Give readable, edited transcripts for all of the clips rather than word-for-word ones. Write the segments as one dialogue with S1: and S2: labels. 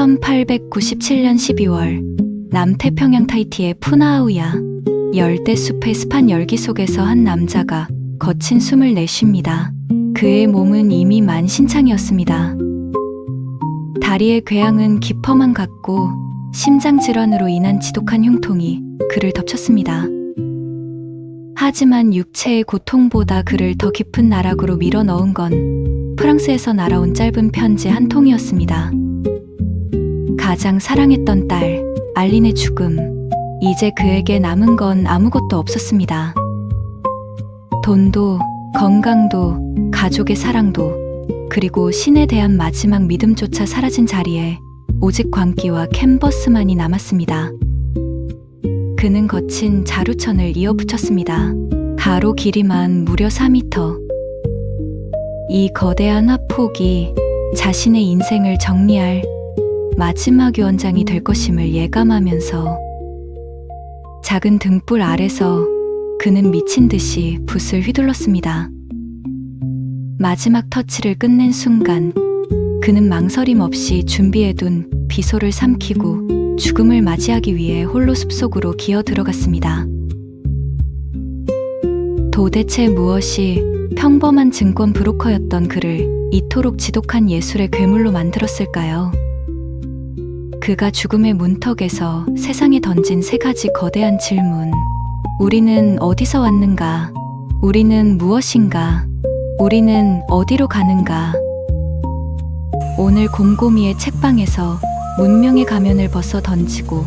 S1: 1897년 12월 남태평양 타히티의 푸나아우야 열대숲의 습한 열기 속에서 한 남자가 거친 숨을 내쉽니다. 그의 몸은 이미 만신창이었습니다. 다리의 궤양은 깊어만 갔고 심장 질환으로 인한 지독한 흉통이 그를 덮쳤습니다. 하지만 육체의 고통보다 그를 더 깊은 나락으로 밀어 넣은 건 프랑스에서 날아온 짧은 편지 한 통이었습니다. 가장 사랑했던 딸 알린의 죽음. 이제 그에게 남은 건 아무것도 없었습니다. 돈도, 건강도, 가족의 사랑도, 그리고 신에 대한 마지막 믿음조차 사라진 자리에 오직 광기와 캔버스만이 남았습니다. 그는 거친 자루천을 이어붙였습니다. 가로 길이만 무려 4m. 이 거대한 화폭이 자신의 인생을 정리할 마지막 유언장이 될 것임을 예감하면서 작은 등불 아래서 그는 미친 듯이 붓을 휘둘렀습니다. 마지막 터치를 끝낸 순간 그는 망설임 없이 준비해둔 비소를 삼키고 죽음을 맞이하기 위해 홀로 숲속으로 기어 들어갔습니다. 도대체 무엇이 평범한 증권 브로커였던 그를 이토록 지독한 예술의 괴물로 만들었을까요? 그가 죽음의 문턱에서 세상에 던진 3가지 거대한 질문. 우리는 어디서 왔는가? 우리는 무엇인가? 우리는 어디로 가는가? 오늘 곰곰이의 책방에서 문명의 가면을 벗어 던지고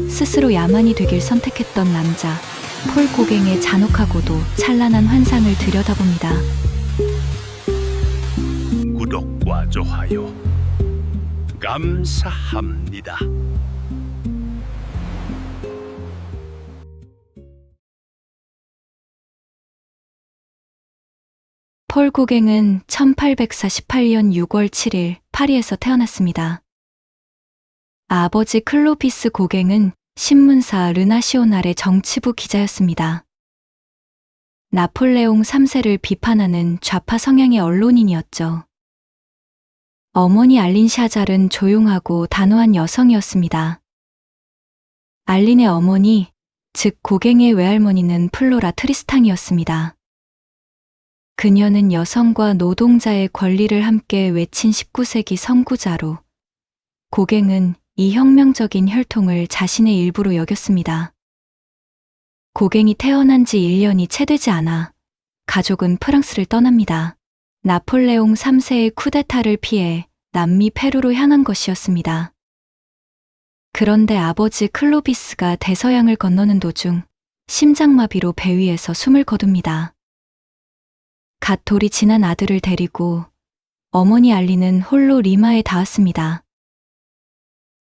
S1: 스스로 야만이 되길 선택했던 남자 폴 고갱의 잔혹하고도 찬란한 환상을 들여다봅니다.
S2: 구독과 좋아요 감사합니다.
S1: 폴 고갱은 1848년 6월 7일 파리에서 태어났습니다. 아버지 클로피스 고갱은 신문사 르나시오날의 정치부 기자였습니다. 나폴레옹 3세를 비판하는 좌파 성향의 언론인이었죠. 어머니 알린 샤잘은 조용하고 단호한 여성이었습니다. 알린의 어머니, 즉 고갱의 외할머니는 플로라 트리스탕이었습니다. 그녀는 여성과 노동자의 권리를 함께 외친 19세기 선구자로 고갱은 이 혁명적인 혈통을 자신의 일부로 여겼습니다. 고갱이 태어난 지 1년이 채 되지 않아 가족은 프랑스를 떠납니다. 나폴레옹 3세의 쿠데타를 피해 남미 페루로 향한 것이었습니다. 그런데 아버지 클로비스가 대서양을 건너는 도중 심장마비로 배 위에서 숨을 거둡니다. 갓 돌이 지난 아들을 데리고 어머니 알리는 홀로 리마에 닿았습니다.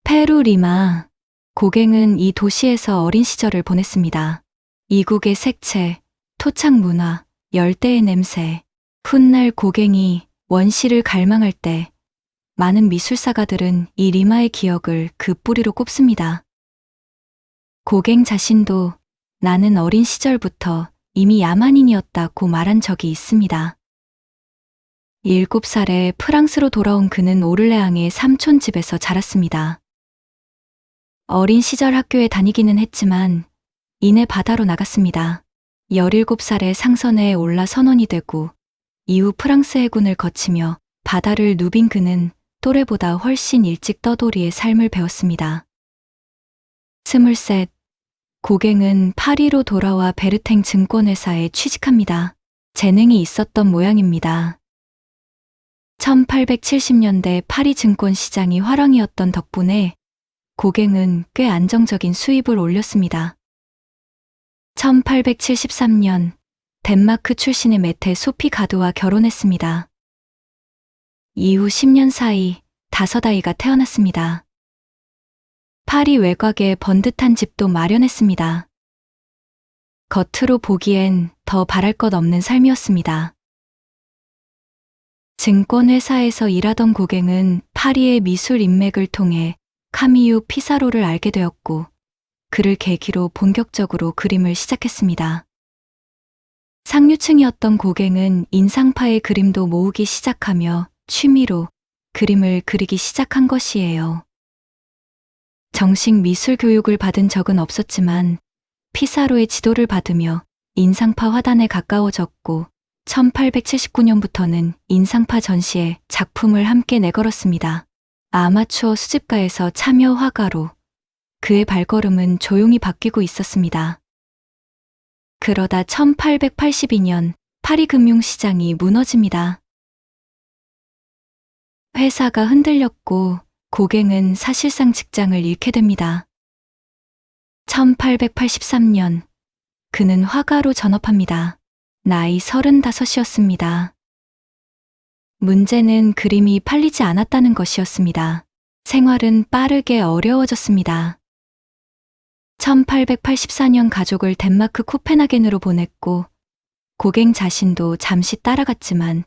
S1: 페루 리마. 고갱은 이 도시에서 어린 시절을 보냈습니다. 이국의 색채, 토착 문화, 열대의 냄새. 훗날 고갱이 원시를 갈망할 때 많은 미술사가들은 이 리마의 기억을 그 뿌리로 꼽습니다. 고갱 자신도 나는 어린 시절부터 이미 야만인이었다고 말한 적이 있습니다. 7살에 프랑스로 돌아온 그는 오를레앙의 삼촌 집에서 자랐습니다. 어린 시절 학교에 다니기는 했지만 이내 바다로 나갔습니다. 17살에 상선에 올라 선원이 되고 이후 프랑스 해군을 거치며 바다를 누빈 그는 또래보다 훨씬 일찍 떠돌이의 삶을 배웠습니다. 23, 고갱은 파리로 돌아와 베르탱 증권회사에 취직합니다. 재능이 있었던 모양입니다. 1870년대 파리 증권 시장이 화랑이었던 덕분에 고갱은 꽤 안정적인 수입을 올렸습니다. 1873년 덴마크 출신의 메테 소피 가드와 결혼했습니다. 이후 10년 사이 5아이가 태어났습니다. 파리 외곽에 번듯한 집도 마련했습니다. 겉으로 보기엔 더 바랄 것 없는 삶이었습니다. 증권회사에서 일하던 고갱은 파리의 미술 인맥을 통해 카미유 피사로를 알게 되었고 그를 계기로 본격적으로 그림을 시작했습니다. 상류층이었던 고갱은 인상파의 그림도 모으기 시작하며 취미로 그림을 그리기 시작한 것이에요. 정식 미술 교육을 받은 적은 없었지만 피사로의 지도를 받으며 인상파 화단에 가까워졌고 1879년부터는 인상파 전시에 작품을 함께 내걸었습니다. 아마추어 수집가에서 참여 화가로 그의 발걸음은 조용히 바뀌고 있었습니다. 그러다 1882년 파리 금융시장이 무너집니다. 회사가 흔들렸고 고갱은 사실상 직장을 잃게 됩니다. 1883년 그는 화가로 전업합니다. 나이 35이었습니다. 문제는 그림이 팔리지 않았다는 것이었습니다. 생활은 빠르게 어려워졌습니다. 1884년 가족을 덴마크 코펜하겐으로 보냈고 고갱 자신도 잠시 따라갔지만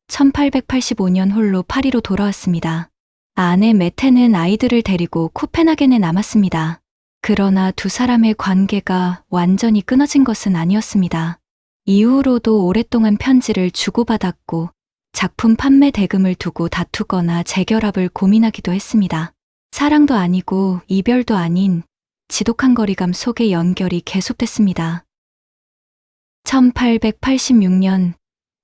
S1: 1885년 홀로 파리로 돌아왔습니다. 아내 메테는 아이들을 데리고 코펜하겐에 남았습니다. 그러나 두 사람의 관계가 완전히 끊어진 것은 아니었습니다. 이후로도 오랫동안 편지를 주고받았고 작품 판매 대금을 두고 다투거나 재결합을 고민하기도 했습니다. 사랑도 아니고 이별도 아닌 지독한 거리감 속의 연결이 계속됐습니다. 1886년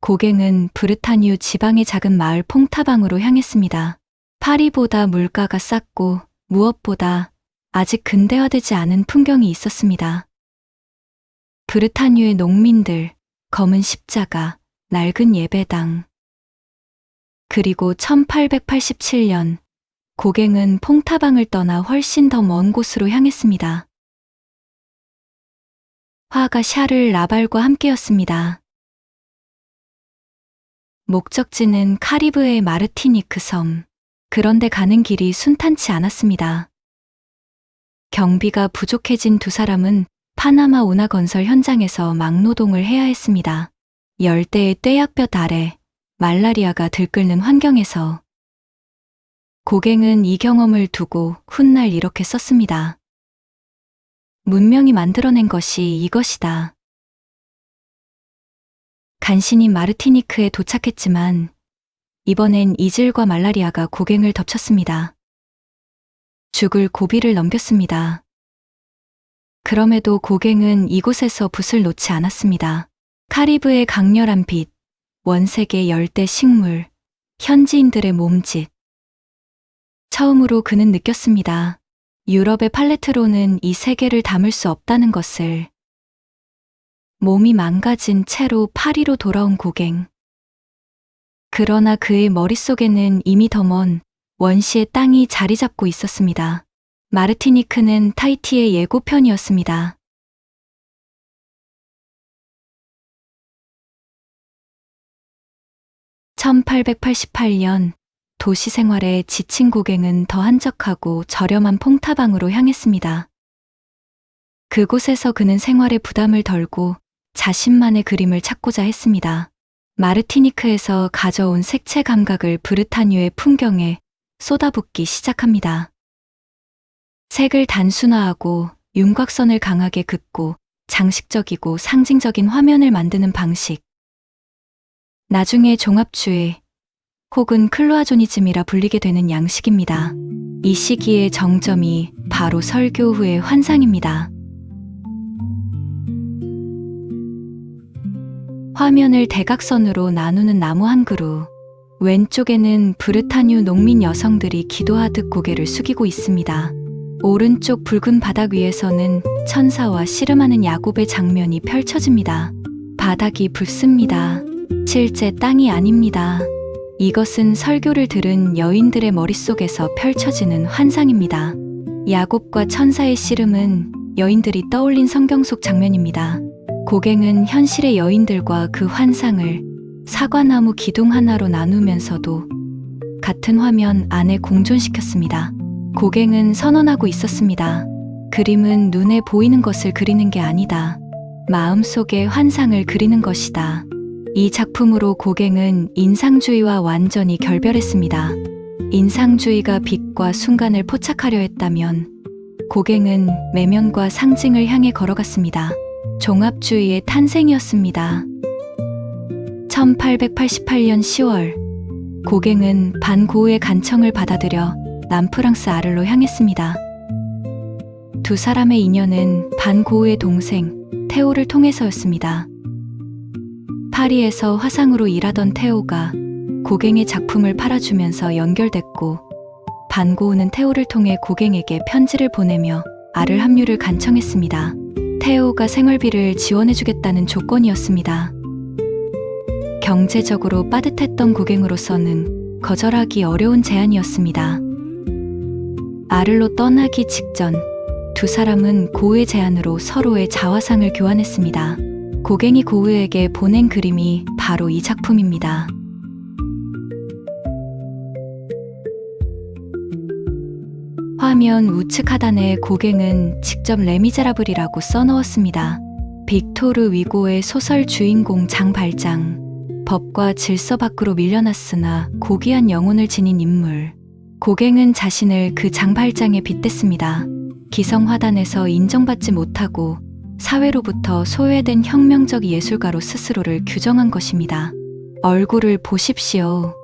S1: 고갱은 브르타뉴 지방의 작은 마을 퐁타방으로 향했습니다. 파리보다 물가가 쌌고 무엇보다 아직 근대화되지 않은 풍경이 있었습니다. 브르타뉴의 농민들, 검은 십자가, 낡은 예배당. 그리고 1887년 고갱은 퐁타방을 떠나 훨씬 더 먼 곳으로 향했습니다. 화가 샤를 라발과 함께였습니다. 목적지는 카리브해의 마르티니크 섬. 그런데 가는 길이 순탄치 않았습니다. 경비가 부족해진 두 사람은 파나마 운하 건설 현장에서 막노동을 해야 했습니다. 열대의 떼약볕 아래 말라리아가 들끓는 환경에서 고갱은 이 경험을 두고 훗날 이렇게 썼습니다. 문명이 만들어낸 것이 이것이다. 간신히 마르티니크에 도착했지만 이번엔 이질과 말라리아가 고갱을 덮쳤습니다. 죽을 고비를 넘겼습니다. 그럼에도 고갱은 이곳에서 붓을 놓지 않았습니다. 카리브의 강렬한 빛, 원색의 열대 식물, 현지인들의 몸짓. 처음으로 그는 느꼈습니다. 유럽의 팔레트로는 이 세계를 담을 수 없다는 것을. 몸이 망가진 채로 파리로 돌아온 고갱. 그러나 그의 머릿속에는 이미 더 먼 원시의 땅이 자리 잡고 있었습니다. 마르티니크는 타히티의 예고편이었습니다. (1888년) 도시 생활에 지친 고갱은 더 한적하고 저렴한 퐁타방으로 향했습니다. 그곳에서 그는 생활의 부담을 덜고 자신만의 그림을 찾고자 했습니다. 마르티니크에서 가져온 색채 감각을 브르타뉴의 풍경에 쏟아붓기 시작합니다. 색을 단순화하고 윤곽선을 강하게 긋고 장식적이고 상징적인 화면을 만드는 방식. 나중에 종합주의 혹은 클로아조니즘이라 불리게 되는 양식입니다. 이 시기의 정점이 바로 설교 후의 환상입니다. 화면을 대각선으로 나누는 나무 한 그루. 왼쪽에는 브르타뉴 농민 여성들이 기도하듯 고개를 숙이고 있습니다. 오른쪽 붉은 바닥 위에서는 천사와 씨름하는 야곱의 장면이 펼쳐집니다. 바닥이 붉습니다. 실제 땅이 아닙니다. 이것은 설교를 들은 여인들의 머릿속에서 펼쳐지는 환상입니다. 야곱과 천사의 씨름은 여인들이 떠올린 성경 속 장면입니다. 고갱은 현실의 여인들과 그 환상을 사과나무 기둥 하나로 나누면서도 같은 화면 안에 공존시켰습니다. 고갱은 선언하고 있었습니다. 그림은 눈에 보이는 것을 그리는 게 아니다. 마음속의 환상을 그리는 것이다. 이 작품으로 고갱은 인상주의와 완전히 결별했습니다. 인상주의가 빛과 순간을 포착하려 했다면 고갱은 매면과 상징을 향해 걸어갔습니다. 종합주의의 탄생이었습니다. 1888년 10월 고갱은 반고우의 간청을 받아들여 남프랑스 아를로 향했습니다. 두 사람의 인연은 반고우의 동생 태오를 통해서였습니다. 파리에서 화상으로 일하던 태오가 고갱의 작품을 팔아주면서 연결됐고, 반고우는 태오를 통해 고갱에게 편지를 보내며 알을 합류를 간청했습니다. 태오가 생활비를 지원해주겠다는 조건이었습니다. 경제적으로 빠듯했던 고갱으로서는 거절하기 어려운 제안이었습니다. 아를로 떠나기 직전 두 사람은 고우의 제안으로 서로의 자화상을 교환했습니다. 고갱이 고우에게 보낸 그림이 바로 이 작품입니다. 화면 우측 하단에 고갱은 직접 레미제라블이라고 써넣었습니다. 빅토르 위고의 소설 주인공 장발장, 법과 질서 밖으로 밀려났으나 고귀한 영혼을 지닌 인물. 고갱은 자신을 그 장발장에 빗댔습니다. 기성화단에서 인정받지 못하고 사회로부터 소외된 혁명적 예술가로 스스로를 규정한 것입니다. 얼굴을 보십시오.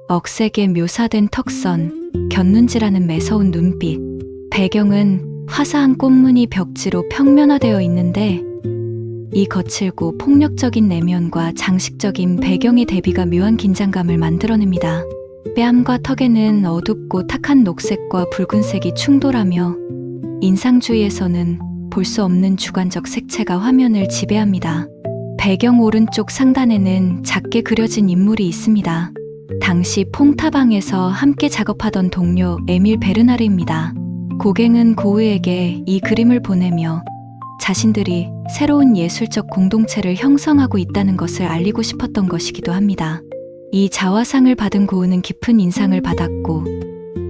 S1: 억세게 묘사된 턱선, 곁눈질하는 매서운 눈빛. 배경은 화사한 꽃무늬 벽지로 평면화되어 있는데, 이 거칠고 폭력적인 내면과 장식적인 배경의 대비가 묘한 긴장감을 만들어냅니다. 뺨과 턱에는 어둡고 탁한 녹색과 붉은색이 충돌하며, 인상주의에서는 볼 수 없는 주관적 색채가 화면을 지배합니다. 배경 오른쪽 상단에는 작게 그려진 인물이 있습니다. 당시 퐁타방에서 함께 작업하던 동료 에밀 베르나르입니다. 고갱은 고우에게 이 그림을 보내며 자신들이 새로운 예술적 공동체를 형성하고 있다는 것을 알리고 싶었던 것이기도 합니다. 이 자화상을 받은 고우는 깊은 인상을 받았고,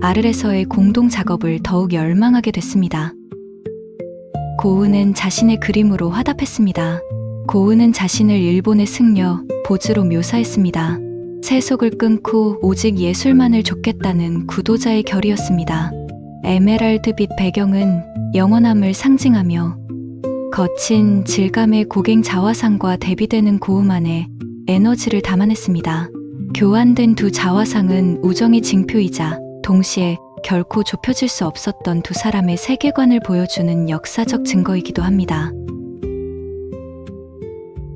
S1: 아르에서의 공동 작업을 더욱 열망하게 됐습니다. 고우는 자신의 그림으로 화답했습니다. 고우는 자신을 일본의 승려, 보즈로 묘사했습니다. 세속을 끊고 오직 예술만을 좇겠다는 구도자의 결의였습니다. 에메랄드빛 배경은 영원함을 상징하며, 거친 질감의 고갱 자화상과 대비되는 고음안에 에너지를 담아냈습니다. 교환된 두 자화상은 우정의 징표이자 동시에 결코 좁혀질 수 없었던 두 사람의 세계관을 보여주는 역사적 증거이기도 합니다.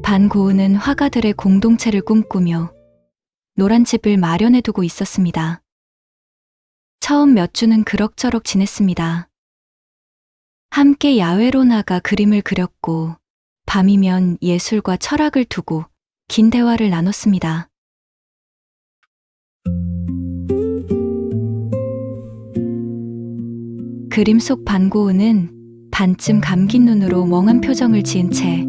S1: 반고우는 화가들의 공동체를 꿈꾸며 노란 집을 마련해두고 있었습니다. 처음 몇 주는 그럭저럭 지냈습니다. 함께 야외로 나가 그림을 그렸고, 밤이면 예술과 철학을 두고 긴 대화를 나눴습니다. 그림 속 반고우는 반쯤 감긴 눈으로 멍한 표정을 지은 채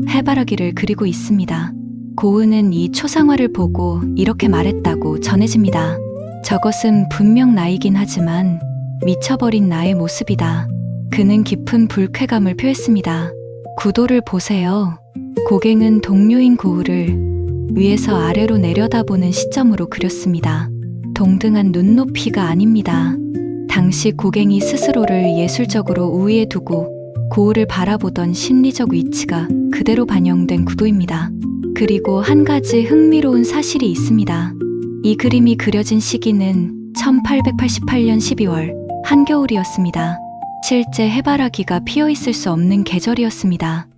S1: 해바라기를 그리고 있습니다. 고우는 이 초상화를 보고 이렇게 말했다고 전해집니다. 저것은 분명 나이긴 하지만 미쳐버린 나의 모습이다. 그는 깊은 불쾌감을 표했습니다. 구도를 보세요. 고갱은 동료인 고우를 위에서 아래로 내려다보는 시점으로 그렸습니다. 동등한 눈높이가 아닙니다. 당시 고갱이 스스로를 예술적으로 우위에 두고 고우를 바라보던 심리적 위치가 그대로 반영된 구도입니다. 그리고 한 가지 흥미로운 사실이 있습니다. 이 그림이 그려진 시기는 1888년 12월 한겨울이었습니다. 실제 해바라기가 피어있을 수 없는 계절이었습니다.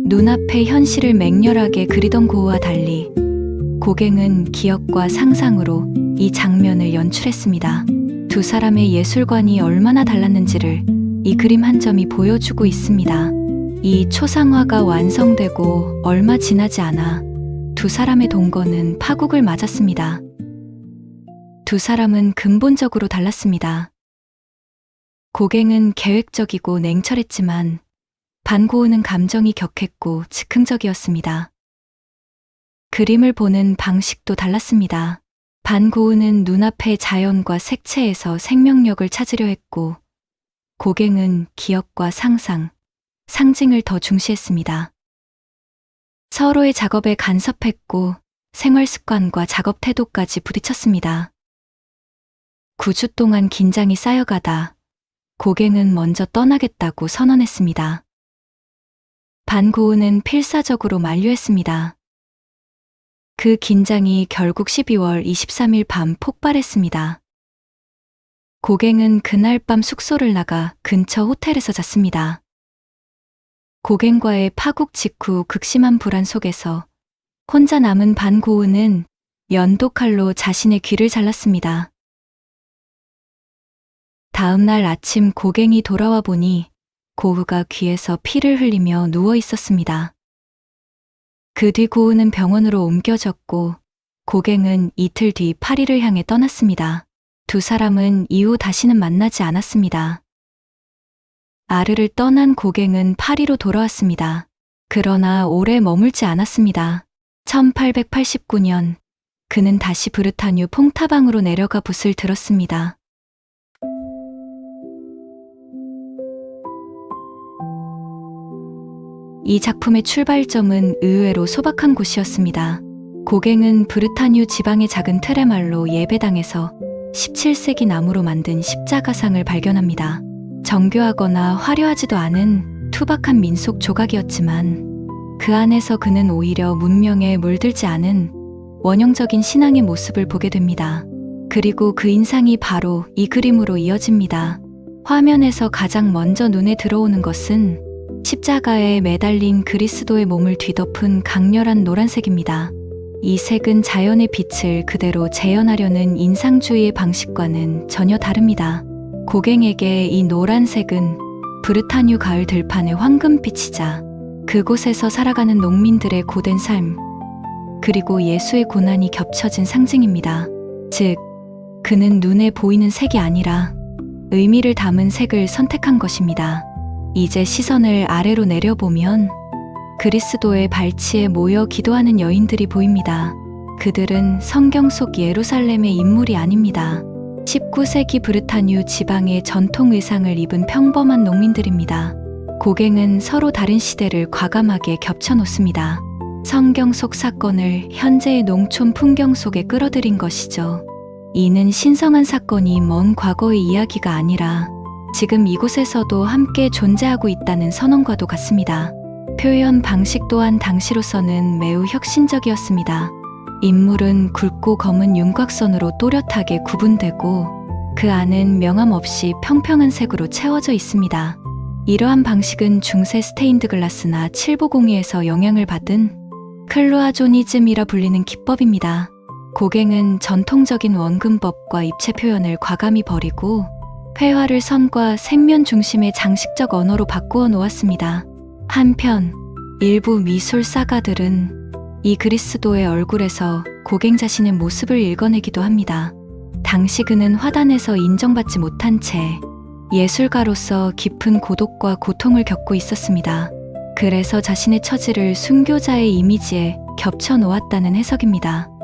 S1: 눈앞의 현실을 맹렬하게 그리던 고우와 달리 고갱은 기억과 상상으로 이 장면을 연출했습니다. 두 사람의 예술관이 얼마나 달랐는지를 이 그림 한 점이 보여주고 있습니다. 이 초상화가 완성되고 얼마 지나지 않아 두 사람의 동거는 파국을 맞았습니다. 두 사람은 근본적으로 달랐습니다. 고갱은 계획적이고 냉철했지만 반고우는 감정이 격했고 즉흥적이었습니다. 그림을 보는 방식도 달랐습니다. 반고우는 눈앞의 자연과 색채에서 생명력을 찾으려 했고, 고갱은 기억과 상상, 상징을 더 중시했습니다. 서로의 작업에 간섭했고 생활 습관과 작업 태도까지 부딪혔습니다. 9주 동안 긴장이 쌓여가다 고갱은 먼저 떠나겠다고 선언했습니다. 반고우는 필사적으로 만류했습니다. 그 긴장이 결국 12월 23일 밤 폭발했습니다. 고갱은 그날 밤 숙소를 나가 근처 호텔에서 잤습니다. 고갱과의 파국 직후 극심한 불안 속에서 혼자 남은 반고은은 연도칼로 자신의 귀를 잘랐습니다. 다음 날 아침 고갱이 돌아와 보니 고우가 귀에서 피를 흘리며 누워 있었습니다. 그 뒤 고우는 병원으로 옮겨졌고 고갱은 이틀 뒤 파리를 향해 떠났습니다. 두 사람은 이후 다시는 만나지 않았습니다. 아르를 떠난 고갱은 파리로 돌아왔습니다. 그러나 오래 머물지 않았습니다. 1889년 그는 다시 브르타뉴 퐁타방으로 내려가 붓을 들었습니다. 이 작품의 출발점은 의외로 소박한 곳이었습니다. 고갱은 브르타뉴 지방의 작은 트레말로 예배당에서 17세기 나무로 만든 십자가상을 발견합니다. 정교하거나 화려하지도 않은 투박한 민속 조각이었지만 그 안에서 그는 오히려 문명에 물들지 않은 원형적인 신앙의 모습을 보게 됩니다. 그리고 그 인상이 바로 이 그림으로 이어집니다. 화면에서 가장 먼저 눈에 들어오는 것은 십자가에 매달린 그리스도의 몸을 뒤덮은 강렬한 노란색입니다. 이 색은 자연의 빛을 그대로 재현하려는 인상주의의 방식과는 전혀 다릅니다. 고갱에게 이 노란색은 브르타뉴 가을 들판의 황금빛이자 그곳에서 살아가는 농민들의 고된 삶, 그리고 예수의 고난이 겹쳐진 상징입니다. 즉, 그는 눈에 보이는 색이 아니라 의미를 담은 색을 선택한 것입니다. 이제 시선을 아래로 내려보면 그리스도의 발치에 모여 기도하는 여인들이 보입니다. 그들은 성경 속 예루살렘의 인물이 아닙니다. 19세기 브르타뉴 지방의 전통 의상을 입은 평범한 농민들입니다. 고갱은 서로 다른 시대를 과감하게 겹쳐놓습니다. 성경 속 사건을 현재의 농촌 풍경 속에 끌어들인 것이죠. 이는 신성한 사건이 먼 과거의 이야기가 아니라 지금 이곳에서도 함께 존재하고 있다는 선언과도 같습니다. 표현 방식 또한 당시로서는 매우 혁신적이었습니다. 인물은 굵고 검은 윤곽선으로 또렷하게 구분되고 그 안은 명암 없이 평평한 색으로 채워져 있습니다. 이러한 방식은 중세 스테인드 글라스나 칠보공예에서 영향을 받은 클로아조니즘이라 불리는 기법입니다. 고갱은 전통적인 원근법과 입체 표현을 과감히 버리고 회화를 선과 생면 중심의 장식적 언어로 바꾸어 놓았습니다. 한편 일부 미술사가들은 이 그리스도의 얼굴에서 고갱 자신의 모습을 읽어내기도 합니다. 당시 그는 화단에서 인정받지 못한 채 예술가로서 깊은 고독과 고통을 겪고 있었습니다. 그래서 자신의 처지를 순교자의 이미지에 겹쳐 놓았다는 해석입니다.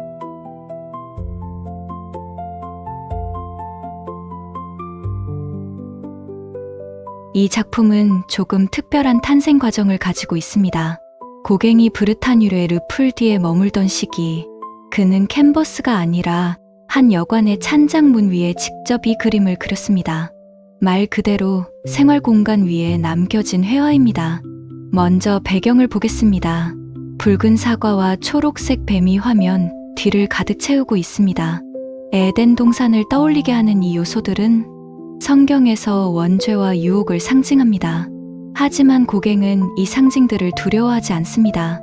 S1: 이 작품은 조금 특별한 탄생 과정을 가지고 있습니다. 고갱이 브르타뉴의 르풀디에 머물던 시기, 그는 캔버스가 아니라 한 여관의 찬장문 위에 직접 이 그림을 그렸습니다. 말 그대로 생활 공간 위에 남겨진 회화입니다. 먼저 배경을 보겠습니다. 붉은 사과와 초록색 뱀이 화면 뒤를 가득 채우고 있습니다. 에덴 동산을 떠올리게 하는 이 요소들은 성경에서 원죄와 유혹을 상징합니다. 하지만 고갱은 이 상징들을 두려워하지 않습니다.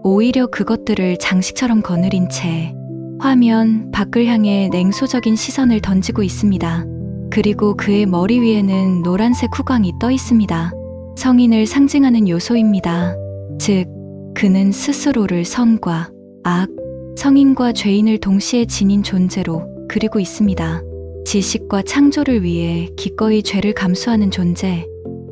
S1: 오히려 그것들을 장식처럼 거느린 채 화면 밖을 향해 냉소적인 시선을 던지고 있습니다. 그리고 그의 머리 위에는 노란색 후광이 떠 있습니다. 성인을 상징하는 요소입니다. 즉, 그는 스스로를 선과 악, 성인과 죄인을 동시에 지닌 존재로 그리고 있습니다. 지식과 창조를 위해 기꺼이 죄를 감수하는 존재,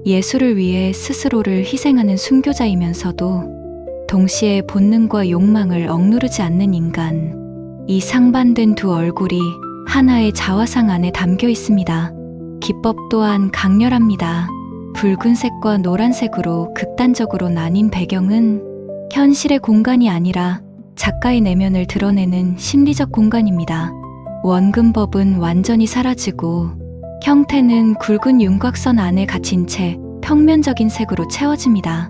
S1: 예수를 위해 스스로를 희생하는 순교자이면서도 동시에 본능과 욕망을 억누르지 않는 인간. 이 상반된 두 얼굴이 하나의 자화상 안에 담겨 있습니다. 기법 또한 강렬합니다. 붉은색과 노란색으로 극단적으로 나뉜 배경은 현실의 공간이 아니라 작가의 내면을 드러내는 심리적 공간입니다. 원근법은 완전히 사라지고 형태는 굵은 윤곽선 안에 갇힌 채 평면적인 색으로 채워집니다.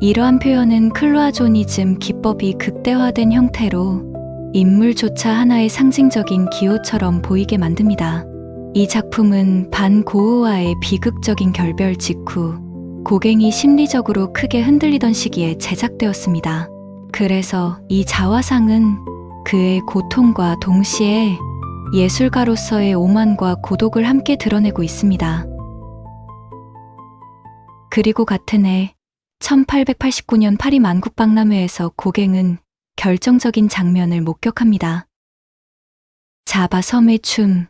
S1: 이러한 표현은 클로아조니즘 기법이 극대화된 형태로 인물조차 하나의 상징적인 기호처럼 보이게 만듭니다. 이 작품은 반고흐와의 비극적인 결별 직후 고갱이 심리적으로 크게 흔들리던 시기에 제작되었습니다. 그래서 이 자화상은 그의 고통과 동시에 예술가로서의 오만과 고독을 함께 드러내고 있습니다. 그리고 같은 해 1889년 파리 만국박람회에서 고갱은 결정적인 장면을 목격합니다. 자바 섬의 춤,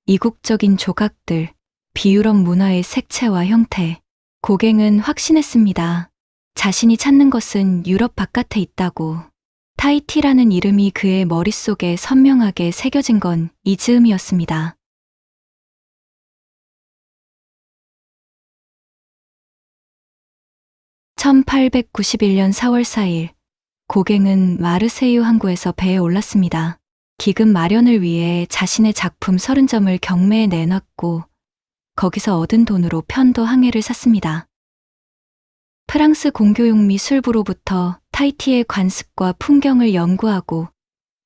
S1: 이국적인 조각들, 비유럽 문화의 색채와 형태. 고갱은 확신했습니다. 자신이 찾는 것은 유럽 바깥에 있다고. 타히티라는 이름이 그의 머릿속에 선명하게 새겨진 건 이 즈음이었습니다. (1891년 4월 4일) 고갱은 마르세유 항구에서 배에 올랐습니다. 기금 마련을 위해 자신의 작품 30점을 경매에 내놨고 거기서 얻은 돈으로 편도 항해를 샀습니다. 프랑스 공교육 미술부로부터 타히티의 관습과 풍경을 연구하고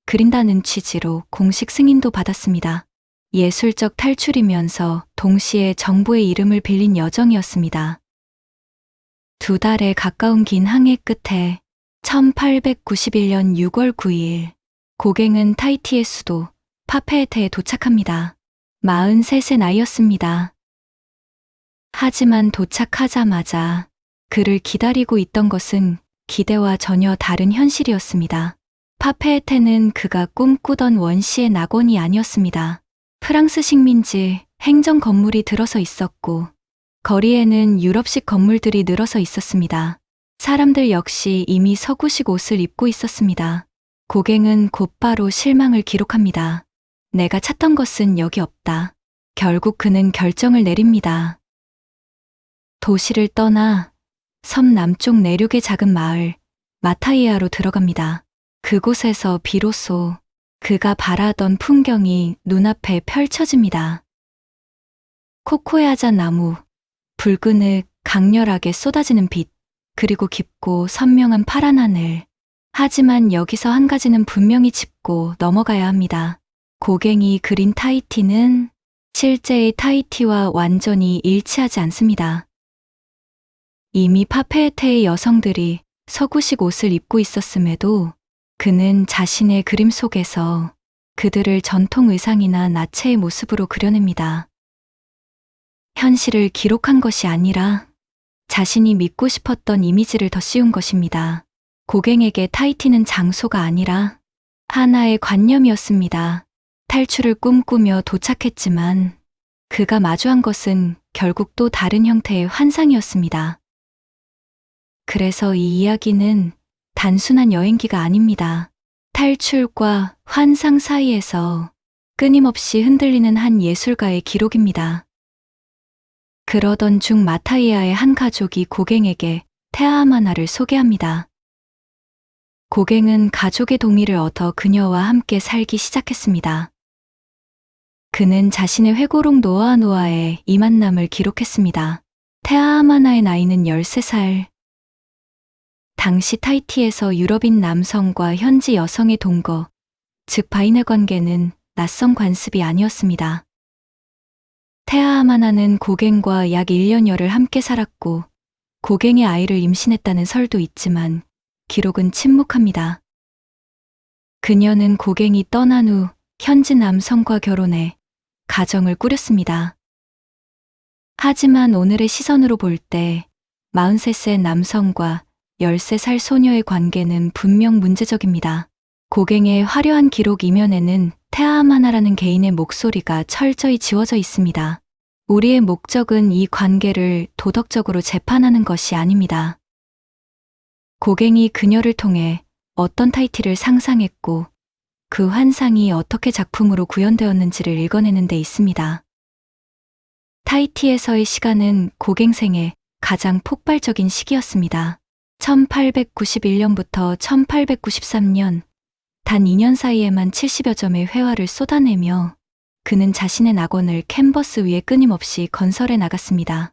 S1: 그린다는 취지로 공식 승인도 받았습니다. 예술적 탈출이면서 동시에 정부의 이름을 빌린 여정이었습니다. 2달에 가까운 긴 항해 끝에 1891년 6월 9일 고갱은 타히티의 수도 파페에테에 도착합니다. 43세 나이였습니다. 하지만 도착하자마자 그를 기다리고 있던 것은 기대와 전혀 다른 현실이었습니다. 파페에테는 그가 꿈꾸던 원시의 낙원이 아니었습니다. 프랑스 식민지 행정 건물이 들어서 있었고 거리에는 유럽식 건물들이 늘어서 있었습니다. 사람들 역시 이미 서구식 옷을 입고 있었습니다. 고갱은 곧바로 실망을 기록합니다. 내가 찾던 것은 여기 없다. 결국 그는 결정을 내립니다. 도시를 떠나 섬 남쪽 내륙의 작은 마을 마타이아로 들어갑니다. 그곳에서 비로소 그가 바라던 풍경이 눈앞에 펼쳐집니다. 코코야자 나무, 붉은흙, 강렬하게 쏟아지는 빛, 그리고 깊고 선명한 파란 하늘. 하지만 여기서 한 가지는 분명히 짚고 넘어가야 합니다. 고갱이 그린 타히티는 실제의 타히티와 완전히 일치하지 않습니다. 이미 파페에테의 여성들이 서구식 옷을 입고 있었음에도 그는 자신의 그림 속에서 그들을 전통 의상이나 나체의 모습으로 그려냅니다. 현실을 기록한 것이 아니라 자신이 믿고 싶었던 이미지를 더 씌운 것입니다. 고갱에게 타히티는 장소가 아니라 하나의 관념이었습니다. 탈출을 꿈꾸며 도착했지만 그가 마주한 것은 결국 또 다른 형태의 환상이었습니다. 그래서 이 이야기는 단순한 여행기가 아닙니다. 탈출과 환상 사이에서 끊임없이 흔들리는 한 예술가의 기록입니다. 그러던 중 마타이아의 한 가족이 고갱에게 테아아마나를 소개합니다. 고갱은 가족의 동의를 얻어 그녀와 함께 살기 시작했습니다. 그는 자신의 회고록 노아노아의 이 만남을 기록했습니다. 테아아마나의 나이는 13살. 당시 타히티에서 유럽인 남성과 현지 여성의 동거, 즉 바인의 관계는 낯선 관습이 아니었습니다. 테아아마나는 고갱과 약 1년여를 함께 살았고 고갱의 아이를 임신했다는 설도 있지만 기록은 침묵합니다. 그녀는 고갱이 떠난 후 현지 남성과 결혼해 가정을 꾸렸습니다. 하지만 오늘의 시선으로 볼 때 43세 남성과 13살 소녀의 관계는 분명 문제적입니다. 고갱의 화려한 기록 이면에는 테아아마나라는 개인의 목소리가 철저히 지워져 있습니다. 우리의 목적은 이 관계를 도덕적으로 재판하는 것이 아닙니다. 고갱이 그녀를 통해 어떤 타히티를 상상했고 그 환상이 어떻게 작품으로 구현되었는지를 읽어내는 데 있습니다. 타히티에서의 시간은 고갱 생의 가장 폭발적인 시기였습니다. 1891년부터 1893년 단 2년 사이에만 70여 점의 회화를 쏟아내며 그는 자신의 낙원을 캔버스 위에 끊임없이 건설해 나갔습니다.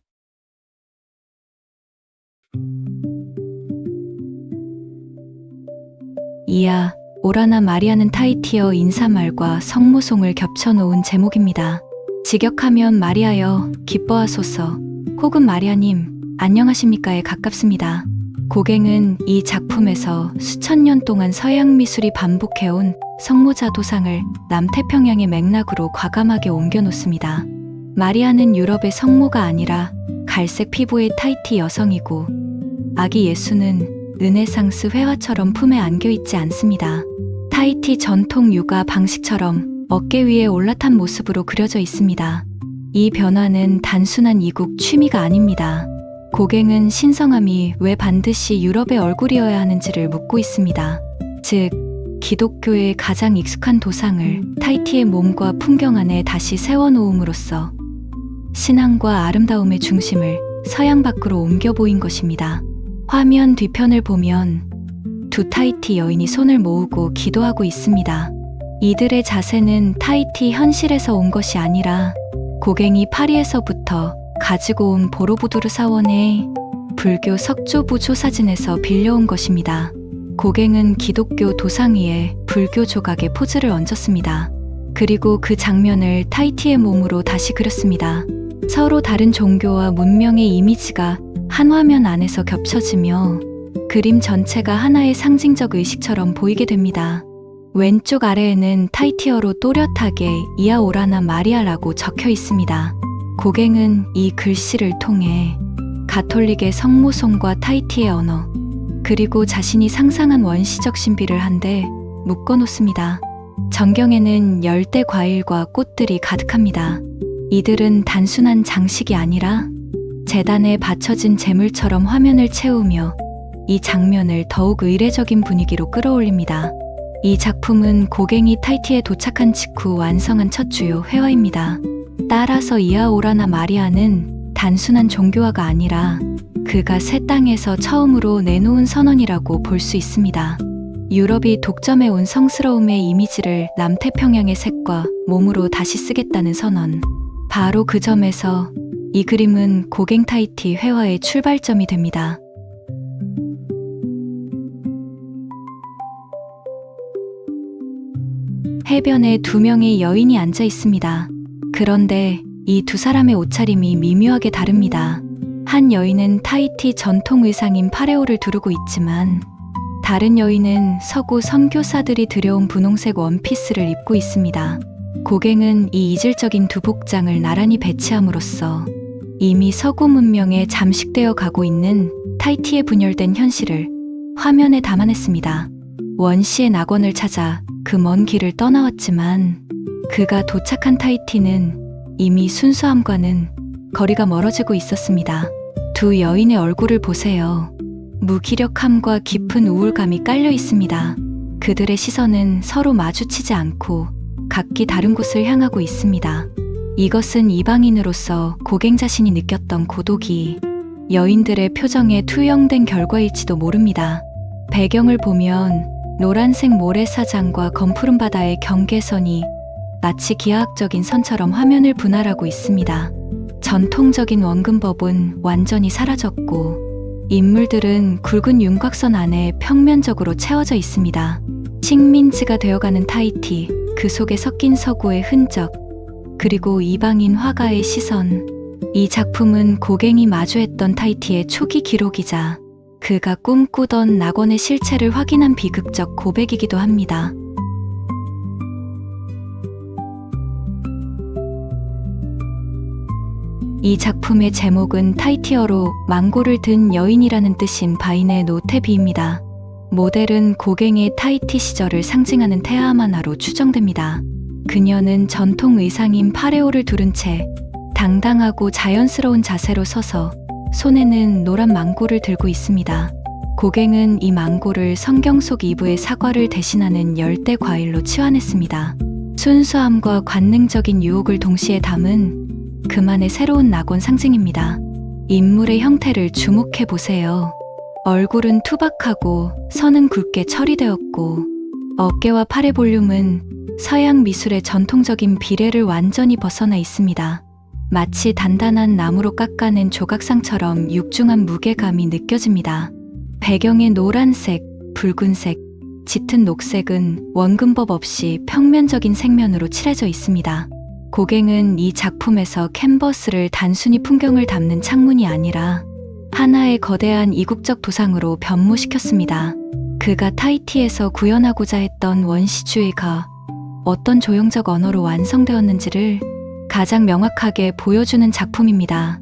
S1: 이하 오라나 마리아는 타히티어 인사말과 성모송을 겹쳐놓은 제목입니다. 직역하면 마리아여 기뻐하소서 혹은 마리아님 안녕하십니까에 가깝습니다. 고갱은 이 작품에서 수천 년 동안 서양 미술이 반복해온 성모자 도상을 남태평양의 맥락으로 과감하게 옮겨놓습니다. 마리아는 유럽의 성모가 아니라 갈색 피부의 타히티 여성이고 아기 예수는 르네상스 회화처럼 품에 안겨있지 않습니다. 타히티 전통 육아 방식처럼 어깨 위에 올라탄 모습으로 그려져 있습니다. 이 변화는 단순한 이국 취미가 아닙니다. 고갱은 신성함이 왜 반드시 유럽의 얼굴이어야 하는지를 묻고 있습니다. 즉, 기독교의 가장 익숙한 도상을 타히티의 몸과 풍경 안에 다시 세워놓음으로써 신앙과 아름다움의 중심을 서양 밖으로 옮겨 보인 것입니다. 화면 뒤편을 보면 두 타히티 여인이 손을 모으고 기도하고 있습니다. 이들의 자세는 타히티 현실에서 온 것이 아니라 고갱이 파리에서부터 가지고 온 보로부두르 사원의 불교 석조부조 사진에서 빌려온 것입니다. 고갱은 기독교 도상 위에 불교 조각의 포즈를 얹었습니다. 그리고 그 장면을 타히티의 몸으로 다시 그렸습니다. 서로 다른 종교와 문명의 이미지가 한 화면 안에서 겹쳐지며 그림 전체가 하나의 상징적 의식처럼 보이게 됩니다. 왼쪽 아래에는 타히티어로 또렷하게 이아오라나 마리아라고 적혀 있습니다. 고갱은 이 글씨를 통해 가톨릭의 성모송과 타히티의 언어, 그리고 자신이 상상한 원시적 신비를 한데 묶어놓습니다. 전경에는 열대 과일과 꽃들이 가득합니다. 이들은 단순한 장식이 아니라 제단에 바쳐진 제물처럼 화면을 채우며 이 장면을 더욱 의례적인 분위기로 끌어올립니다. 이 작품은 고갱이 타히티에 도착한 직후 완성한 첫 주요 회화입니다. 따라서 이아오라나 마리아는 단순한 종교화가 아니라 그가 새 땅에서 처음으로 내놓은 선언이라고 볼 수 있습니다. 유럽이 독점해온 성스러움의 이미지를 남태평양의 색과 몸으로 다시 쓰겠다는 선언. 바로 그 점에서 이 그림은 고갱 타히티 회화의 출발점이 됩니다. 해변에 두 명의 여인이 앉아 있습니다. 그런데 이 두 사람의 옷차림이 미묘하게 다릅니다. 한 여인은 타히티 전통 의상인 파레오를 두르고 있지만 다른 여인은 서구 선교사들이 들여온 분홍색 원피스를 입고 있습니다. 고갱은 이 이질적인 두 복장을 나란히 배치함으로써 이미 서구 문명에 잠식되어 가고 있는 타히티의 분열된 현실을 화면에 담아냈습니다. 원시의 낙원을 찾아 그 먼 길을 떠나왔지만 그가 도착한 타히티는 이미 순수함과는 거리가 멀어지고 있었습니다. 두 여인의 얼굴을 보세요. 무기력함과 깊은 우울감이 깔려 있습니다. 그들의 시선은 서로 마주치지 않고 각기 다른 곳을 향하고 있습니다. 이것은 이방인으로서 고갱 자신이 느꼈던 고독이 여인들의 표정에 투영된 결과일지도 모릅니다. 배경을 보면 노란색 모래사장과 검푸른 바다의 경계선이 마치 기하학적인 선처럼 화면을 분할하고 있습니다. 전통적인 원근법은 완전히 사라졌고 인물들은 굵은 윤곽선 안에 평면적으로 채워져 있습니다. 식민지가 되어가는 타히티, 그 속에 섞인 서구의 흔적, 그리고 이방인 화가의 시선. 이 작품은 고갱이 마주했던 타히티의 초기 기록이자 그가 꿈꾸던 낙원의 실체를 확인한 비극적 고백이기도 합니다. 이 작품의 제목은 타히티어로 망고를 든 여인이라는 뜻인 바인의 노테비입니다. 모델은 고갱의 타히티 시절을 상징하는 테아마나로 추정됩니다. 그녀는 전통 의상인 파레오를 두른 채 당당하고 자연스러운 자세로 서서 손에는 노란 망고를 들고 있습니다. 고갱은 이 망고를 성경 속 이브의 사과를 대신하는 열대 과일로 치환했습니다. 순수함과 관능적인 유혹을 동시에 담은 그만의 새로운 낙원 상징입니다. 인물의 형태를 주목해 보세요. 얼굴은 투박하고 선은 굵게 처리되었고 어깨와 팔의 볼륨은 서양 미술의 전통적인 비례를 완전히 벗어나 있습니다. 마치 단단한 나무로 깎아낸 조각상처럼 육중한 무게감이 느껴집니다. 배경의 노란색, 붉은색, 짙은 녹색은 원근법 없이 평면적인 색면으로 칠해져 있습니다. 고갱은 이 작품에서 캔버스를 단순히 풍경을 담는 창문이 아니라 하나의 거대한 이국적 도상으로 변모시켰습니다. 그가 타히티에서 구현하고자 했던 원시주의가 어떤 조형적 언어로 완성되었는지를 가장 명확하게 보여주는 작품입니다.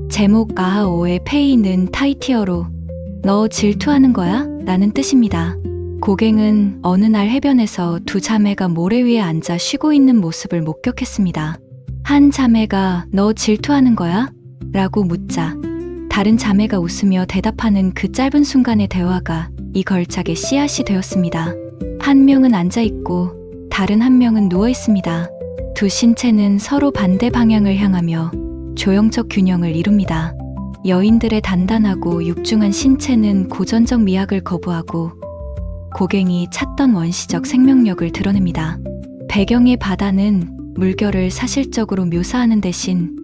S1: 제목 아하오의 페이는 타히티어로 너 질투하는 거야? 라는 뜻입니다. 고갱은 어느 날 해변에서 두 자매가 모래 위에 앉아 쉬고 있는 모습을 목격했습니다. 한 자매가 너 질투하는 거야? 라고 묻자 다른 자매가 웃으며 대답하는 그 짧은 순간의 대화가 이 걸작의 씨앗이 되었습니다. 한 명은 앉아있고 다른 한 명은 누워있습니다. 두 신체는 서로 반대 방향을 향하며 조형적 균형을 이룹니다. 여인들의 단단하고 육중한 신체는 고전적 미학을 거부하고 고갱이 찾던 원시적 생명력을 드러냅니다. 배경의 바다는 물결을 사실적으로 묘사하는 대신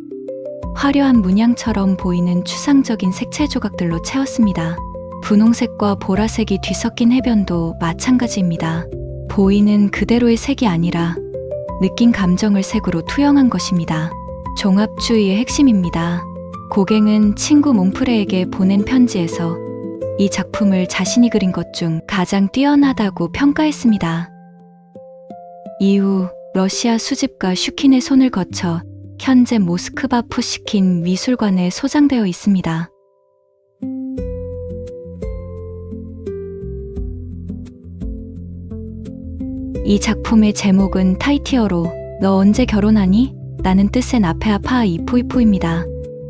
S1: 화려한 문양처럼 보이는 추상적인 색채 조각들로 채웠습니다. 분홍색과 보라색이 뒤섞인 해변도 마찬가지입니다. 보이는 그대로의 색이 아니라 느낀 감정을 색으로 투영한 것입니다. 종합주의의 핵심입니다. 고갱은 친구 몽프레에게 보낸 편지에서 이 작품을 자신이 그린 것 중 가장 뛰어나다고 평가했습니다. 이후 러시아 수집가 슈킨의 손을 거쳐 현재 모스크바 푸시킨 미술관에 소장되어 있습니다. 이 작품의 제목은 타히티어로 너 언제 결혼하니? 라는 뜻의 나페아 파아 이포이포입니다.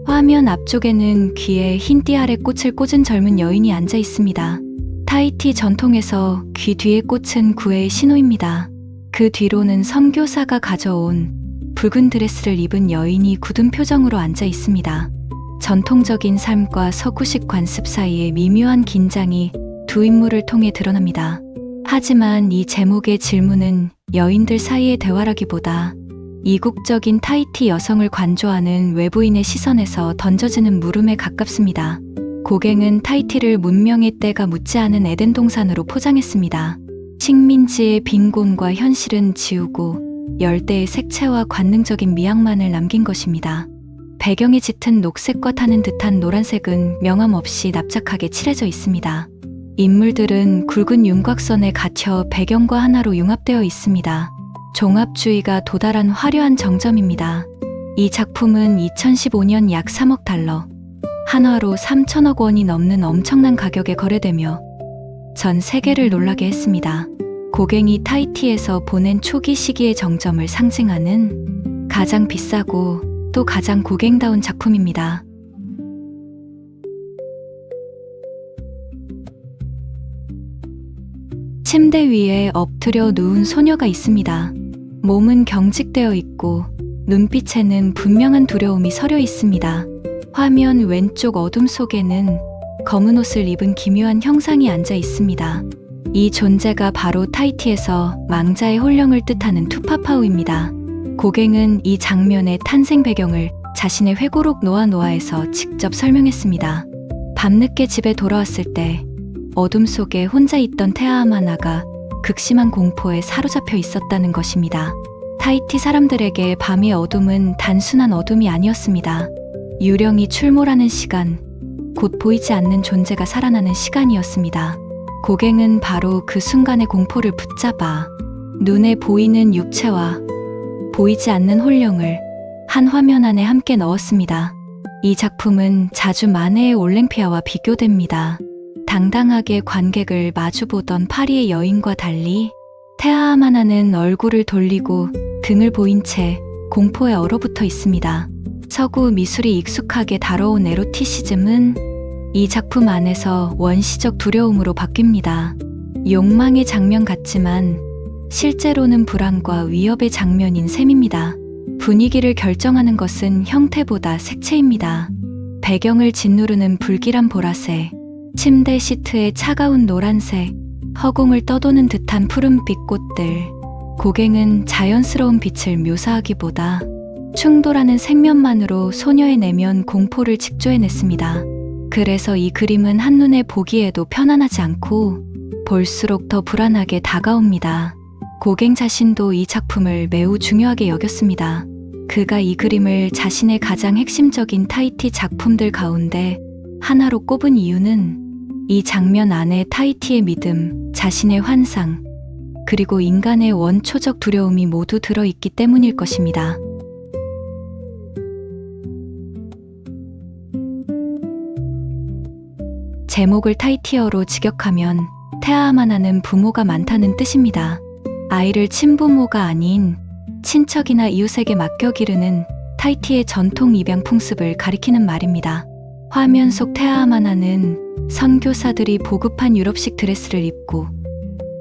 S1: 화면 앞쪽에는 귀에 흰 띠 아래 꽃을 꽂은 젊은 여인이 앉아 있습니다. 타히티 전통에서 귀 뒤에 꽂은 구애의 신호입니다. 그 뒤로는 선교사가 가져온 붉은 드레스를 입은 여인이 굳은 표정으로 앉아 있습니다. 전통적인 삶과 서구식 관습 사이의 미묘한 긴장이 두 인물을 통해 드러납니다. 하지만 이 제목의 질문은 여인들 사이의 대화라기보다 이국적인 타히티 여성을 관조하는 외부인의 시선에서 던져지는 물음에 가깝습니다. 고갱은 타히티를 문명의 때가 묻지 않은 에덴 동산으로 포장했습니다. 식민지의 빈곤과 현실은 지우고 열대의 색채와 관능적인 미학만을 남긴 것입니다. 배경이 짙은 녹색과 타는 듯한 노란색은 명암 없이 납작하게 칠해져 있습니다. 인물들은 굵은 윤곽선에 갇혀 배경과 하나로 융합되어 있습니다. 종합주의가 도달한 화려한 정점입니다. 이 작품은 2015년 약 3억 달러, 한화로 3천억 원이 넘는 엄청난 가격에 거래되며 전 세계를 놀라게 했습니다. 고갱이 타히티에서 보낸 초기 시기의 정점을 상징하는 가장 비싸고 또 가장 고갱다운 작품입니다. 침대 위에 엎드려 누운 소녀가 있습니다. 몸은 경직되어 있고 눈빛에는 분명한 두려움이 서려 있습니다. 화면 왼쪽 어둠 속에는 검은 옷을 입은 기묘한 형상이 앉아 있습니다. 이 존재가 바로 타히티에서 망자의 혼령을 뜻하는 투파파우입니다. 고갱은 이 장면의 탄생 배경을 자신의 회고록 노아노아에서 직접 설명했습니다. 밤늦게 집에 돌아왔을 때 어둠 속에 혼자 있던 테아아마나가 극심한 공포에 사로잡혀 있었다는 것입니다. 타히티 사람들에게 밤의 어둠은 단순한 어둠이 아니었습니다. 유령이 출몰하는 시간, 곧 보이지 않는 존재가 살아나는 시간이었습니다. 고갱은 바로 그 순간의 공포를 붙잡아 눈에 보이는 육체와 보이지 않는 혼령을 한 화면 안에 함께 넣었습니다. 이 작품은 자주 마네의 올랭피아와 비교됩니다. 당당하게 관객을 마주보던 파리의 여인과 달리 테아아마나는 얼굴을 돌리고 등을 보인 채 공포에 얼어붙어 있습니다. 서구 미술이 익숙하게 다뤄온 에로티시즘은 이 작품 안에서 원시적 두려움으로 바뀝니다. 욕망의 장면 같지만 실제로는 불안과 위협의 장면인 셈입니다. 분위기를 결정하는 것은 형태보다 색채입니다. 배경을 짓누르는 불길한 보라색, 침대 시트의 차가운 노란색, 허공을 떠도는 듯한 푸른빛 꽃들. 고갱은 자연스러운 빛을 묘사하기보다 충돌하는 색면만으로 소녀의 내면 공포를 직조해냈습니다. 그래서 이 그림은 한눈에 보기에도 편안하지 않고 볼수록 더 불안하게 다가옵니다. 고갱 자신도 이 작품을 매우 중요하게 여겼습니다. 그가 이 그림을 자신의 가장 핵심적인 타이티 작품들 가운데 하나로 꼽은 이유는 이 장면 안에 타이티의 믿음, 자신의 환상, 그리고 인간의 원초적 두려움이 모두 들어있기 때문일 것입니다. 제목을 타이티어로 직역하면 태아마나는 부모가 많다는 뜻입니다. 아이를 친부모가 아닌 친척이나 이웃에게 맡겨 기르는 타이티의 전통 입양 풍습을 가리키는 말입니다. 화면 속 태아마나는 선교사들이 보급한 유럽식 드레스를 입고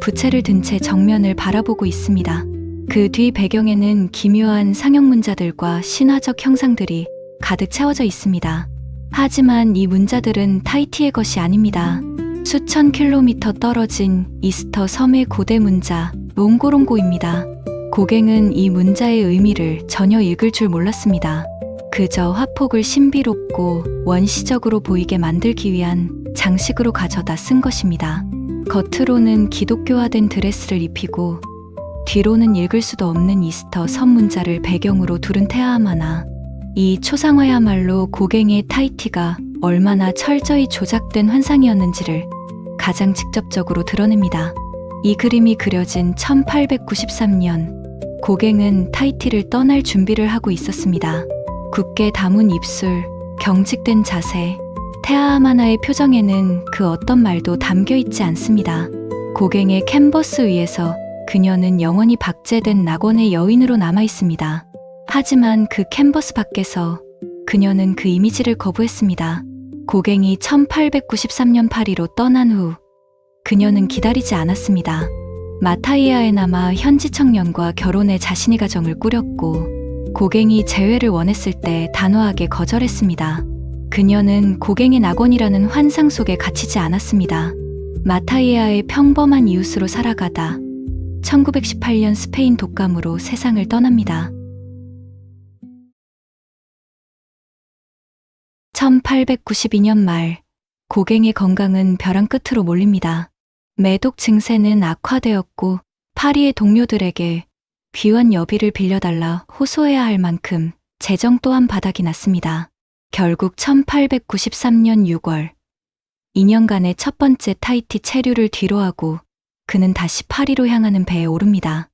S1: 부채를 든 채 정면을 바라보고 있습니다. 그 뒤 배경에는 기묘한 상형 문자들과 신화적 형상들이 가득 채워져 있습니다. 하지만 이 문자들은 타이티의 것이 아닙니다. 수천 킬로미터 떨어진 이스터 섬의 고대 문자 롱고롱고입니다. 고갱은 이 문자의 의미를 전혀 읽을 줄 몰랐습니다. 그저 화폭을 신비롭고 원시적으로 보이게 만들기 위한 장식으로 가져다 쓴 것입니다. 겉으로는 기독교화된 드레스를 입히고 뒤로는 읽을 수도 없는 이스터 섬 문자를 배경으로 두른 태아마나. 이 초상화야말로 고갱의 타이티가 얼마나 철저히 조작된 환상이었는지를 가장 직접적으로 드러냅니다. 이 그림이 그려진 1893년, 고갱은 타이티를 떠날 준비를 하고 있었습니다. 굳게 담은 입술, 경직된 자세, 태아마나의 표정에는 그 어떤 말도 담겨 있지 않습니다. 고갱의 캔버스 위에서 그녀는 영원히 박제된 낙원의 여인으로 남아 있습니다. 하지만 그 캔버스 밖에서 그녀는 그 이미지를 거부했습니다. 고갱이 1893년 파리로 떠난 후 그녀는 기다리지 않았습니다. 마타이아에 남아 현지 청년과 결혼해 자신의 가정을 꾸렸고 고갱이 재회를 원했을 때 단호하게 거절했습니다. 그녀는 고갱의 낙원이라는 환상 속에 갇히지 않았습니다. 마타이아의 평범한 이웃으로 살아가다 1918년 스페인 독감으로 세상을 떠납니다. 1892년 말, 고갱의 건강은 벼랑 끝으로 몰립니다. 매독 증세는 악화되었고 파리의 동료들에게 귀환 여비를 빌려달라 호소해야 할 만큼 재정 또한 바닥이 났습니다. 결국 1893년 6월, 2년간의 첫 번째 타이티 체류를 뒤로하고 그는 다시 파리로 향하는 배에 오릅니다.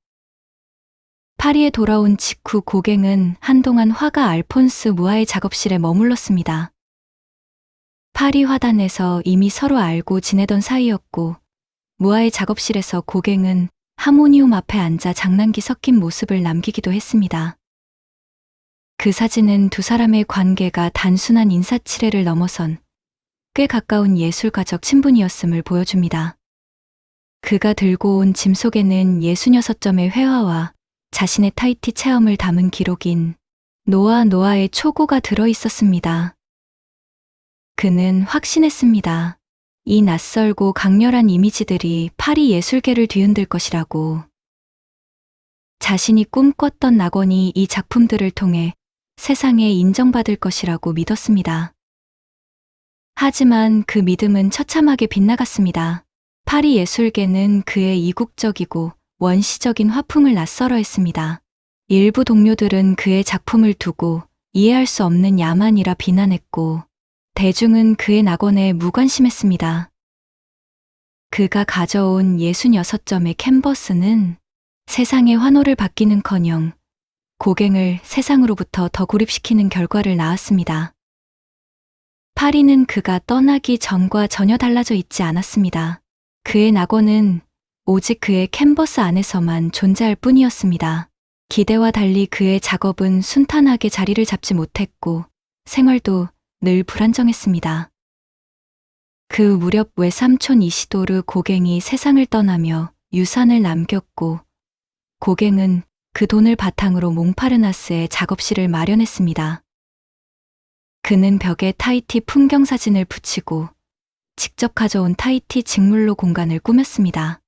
S1: 파리에 돌아온 직후 고갱은 한동안 화가 알폰스 무아의 작업실에 머물렀습니다. 파리 화단에서 이미 서로 알고 지내던 사이였고 무아의 작업실에서 고갱은 하모니움 앞에 앉아 장난기 섞인 모습을 남기기도 했습니다. 그 사진은 두 사람의 관계가 단순한 인사치레를 넘어선 꽤 가까운 예술가적 친분이었음을 보여줍니다. 그가 들고 온 짐 속에는 66점의 회화와 자신의 타이티 체험을 담은 기록인 노아의 초고가 들어 있었습니다. 그는 확신했습니다. 이 낯설고 강렬한 이미지들이 파리 예술계를 뒤흔들 것이라고. 자신이 꿈꿨던 낙원이 이 작품들을 통해 세상에 인정받을 것이라고 믿었습니다. 하지만 그 믿음은 처참하게 빗나갔습니다. 파리 예술계는 그의 이국적이고 원시적인 화풍을 낯설어 했습니다. 일부 동료들은 그의 작품을 두고 이해할 수 없는 야만이라 비난했고 대중은 그의 낙원에 무관심했습니다. 그가 가져온 66점의 캔버스는 세상의 환호를 받기는커녕 고갱을 세상으로부터 더 고립시키는 결과를 낳았습니다. 파리는 그가 떠나기 전과 전혀 달라져 있지 않았습니다. 그의 낙원은 오직 그의 캔버스 안에서만 존재할 뿐이었습니다. 기대와 달리 그의 작업은 순탄하게 자리를 잡지 못했고 생활도 늘 불안정했습니다. 그 무렵 외삼촌 이시도르 고갱이 세상을 떠나며 유산을 남겼고 고갱은 그 돈을 바탕으로 몽파르나스에 작업실을 마련했습니다. 그는 벽에 타이티 풍경 사진을 붙이고 직접 가져온 타이티 직물로 공간을 꾸몄습니다.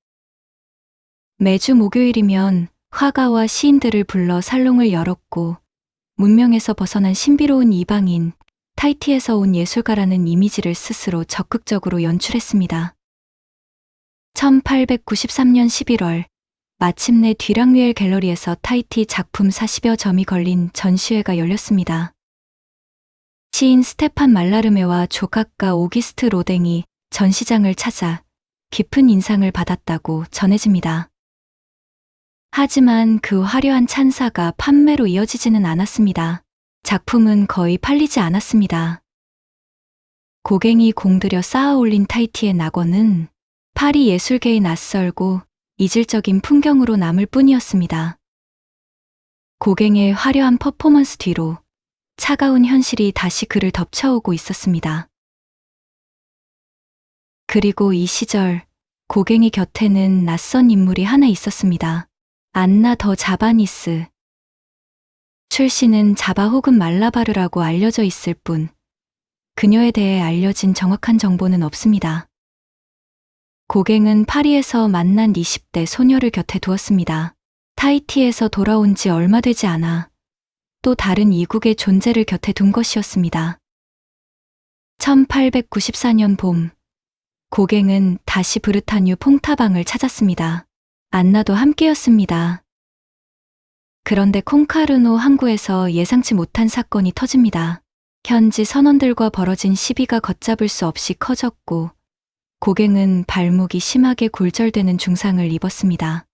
S1: 매주 목요일이면 화가와 시인들을 불러 살롱을 열었고 문명에서 벗어난 신비로운 이방인 타이티에서 온 예술가라는 이미지를 스스로 적극적으로 연출했습니다. 1893년 11월, 마침내 뒤랑뮤엘 갤러리에서 타이티 작품 40여 점이 걸린 전시회가 열렸습니다. 시인 스테판 말라르메와 조각가 오기스트 로댕이 전시장을 찾아 깊은 인상을 받았다고 전해집니다. 하지만 그 화려한 찬사가 판매로 이어지지는 않았습니다. 작품은 거의 팔리지 않았습니다. 고갱이 공들여 쌓아 올린 타이티의 낙원은 파리 예술계의 낯설고 이질적인 풍경으로 남을 뿐이었습니다. 고갱의 화려한 퍼포먼스 뒤로 차가운 현실이 다시 그를 덮쳐오고 있었습니다. 그리고 이 시절 고갱이 곁에는 낯선 인물이 하나 있었습니다. 안나 더 자바니스. 출신은 자바 혹은 말라바르라고 알려져 있을 뿐 그녀에 대해 알려진 정확한 정보는 없습니다. 고갱은 파리에서 만난 20대 소녀를 곁에 두었습니다. 타이티에서 돌아온 지 얼마 되지 않아 또 다른 이국의 존재를 곁에 둔 것이었습니다. 1894년 봄, 고갱은 다시 브르타뉴 퐁타방을 찾았습니다. 안나도 함께였습니다. 그런데 콩카르노 항구에서 예상치 못한 사건이 터집니다. 현지 선원들과 벌어진 시비가 걷잡을 수 없이 커졌고 고갱은 발목이 심하게 골절되는 중상을 입었습니다.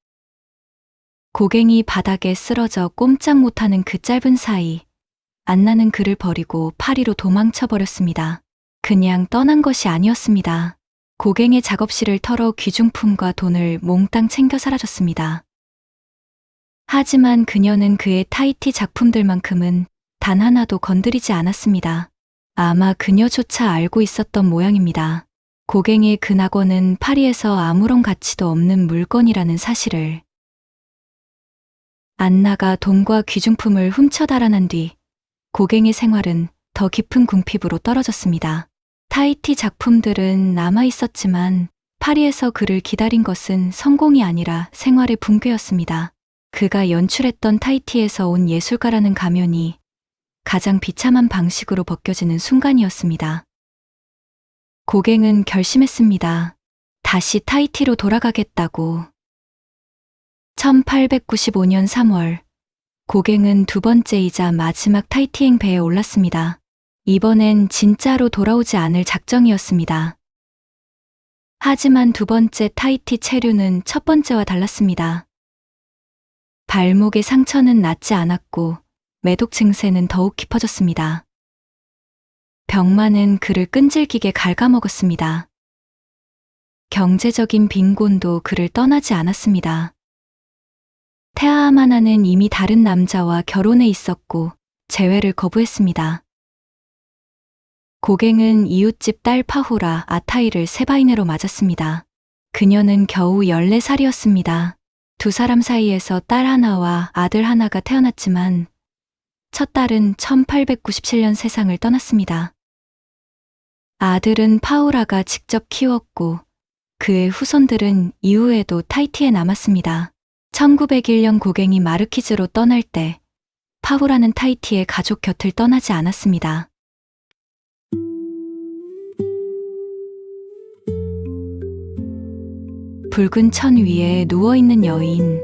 S1: 고갱이 바닥에 쓰러져 꼼짝 못하는 그 짧은 사이, 안나는 그를 버리고 파리로 도망쳐버렸습니다. 그냥 떠난 것이 아니었습니다. 고갱의 작업실을 털어 귀중품과 돈을 몽땅 챙겨 사라졌습니다. 하지만 그녀는 그의 타이티 작품들만큼은 단 하나도 건드리지 않았습니다. 아마 그녀조차 알고 있었던 모양입니다. 고갱의 그 낙원은 파리에서 아무런 가치도 없는 물건이라는 사실을. 안나가 돈과 귀중품을 훔쳐 달아난 뒤 고갱의 생활은 더 깊은 궁핍으로 떨어졌습니다. 타이티 작품들은 남아 있었지만 파리에서 그를 기다린 것은 성공이 아니라 생활의 붕괴였습니다. 그가 연출했던 타이티에서 온 예술가라는 가면이 가장 비참한 방식으로 벗겨지는 순간이었습니다. 고갱은 결심했습니다. 다시 타이티로 돌아가겠다고. 1895년 3월, 고갱은 두 번째이자 마지막 타이티행 배에 올랐습니다. 이번엔 진짜로 돌아오지 않을 작정이었습니다. 하지만 두 번째 타이티 체류는 첫 번째와 달랐습니다. 발목의 상처는 낫지 않았고 매독 증세는 더욱 깊어졌습니다. 병마는 그를 끈질기게 갉아먹었습니다. 경제적인 빈곤도 그를 떠나지 않았습니다. 테아아마나는 이미 다른 남자와 결혼해 있었고 재회를 거부했습니다. 고갱은 이웃집 딸 파호라 아타이를 세바이네로 맞았습니다. 그녀는 겨우 14살이었습니다. 두 사람 사이에서 딸 하나와 아들 하나가 태어났지만 첫 딸은 1897년 세상을 떠났습니다. 아들은 파우라가 직접 키웠고 그의 후손들은 이후에도 타이티에 남았습니다. 1901년 고갱이 마르키즈로 떠날 때 파우라는 타이티의 가족 곁을 떠나지 않았습니다. 붉은 천 위에 누워있는 여인.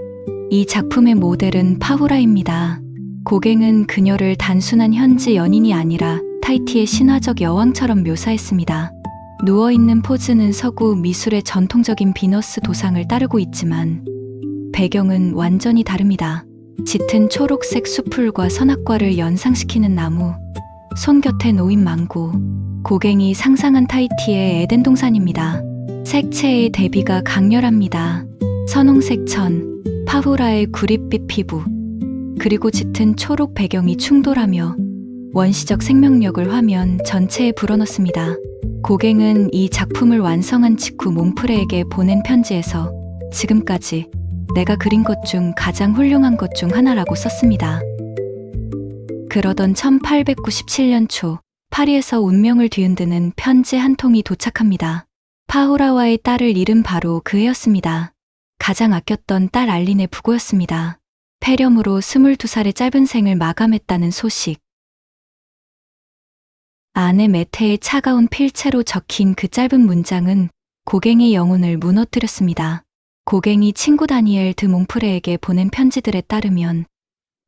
S1: 이 작품의 모델은 파우라입니다. 고갱은 그녀를 단순한 현지 연인이 아니라 타이티의 신화적 여왕처럼 묘사했습니다. 누워있는 포즈는 서구 미술의 전통적인 비너스 도상을 따르고 있지만 배경은 완전히 다릅니다. 짙은 초록색 수풀과 선악과를 연상시키는 나무, 손 곁에 놓인 망고, 고갱이 상상한 타이티의 에덴 동산입니다. 색채의 대비가 강렬합니다. 선홍색 천, 파우라의 구릿빛 피부, 그리고 짙은 초록 배경이 충돌하며 원시적 생명력을 화면 전체에 불어넣습니다. 고갱은 이 작품을 완성한 직후 몽프레에게 보낸 편지에서 지금까지 내가 그린 것 중 가장 훌륭한 것 중 하나라고 썼습니다. 그러던 1897년 초 파리에서 운명을 뒤흔드는 편지 한 통이 도착합니다. 파우라와의 딸을 잃은 바로 그 해였습니다. 가장 아꼈던 딸 알린의 부고였습니다. 폐렴으로 22살의 짧은 생을 마감했다는 소식. 안에 메테의 차가운 필체로 적힌 그 짧은 문장은 고갱의 영혼을 무너뜨렸습니다. 고갱이 친구 다니엘 드 몽프레에게 보낸 편지들에 따르면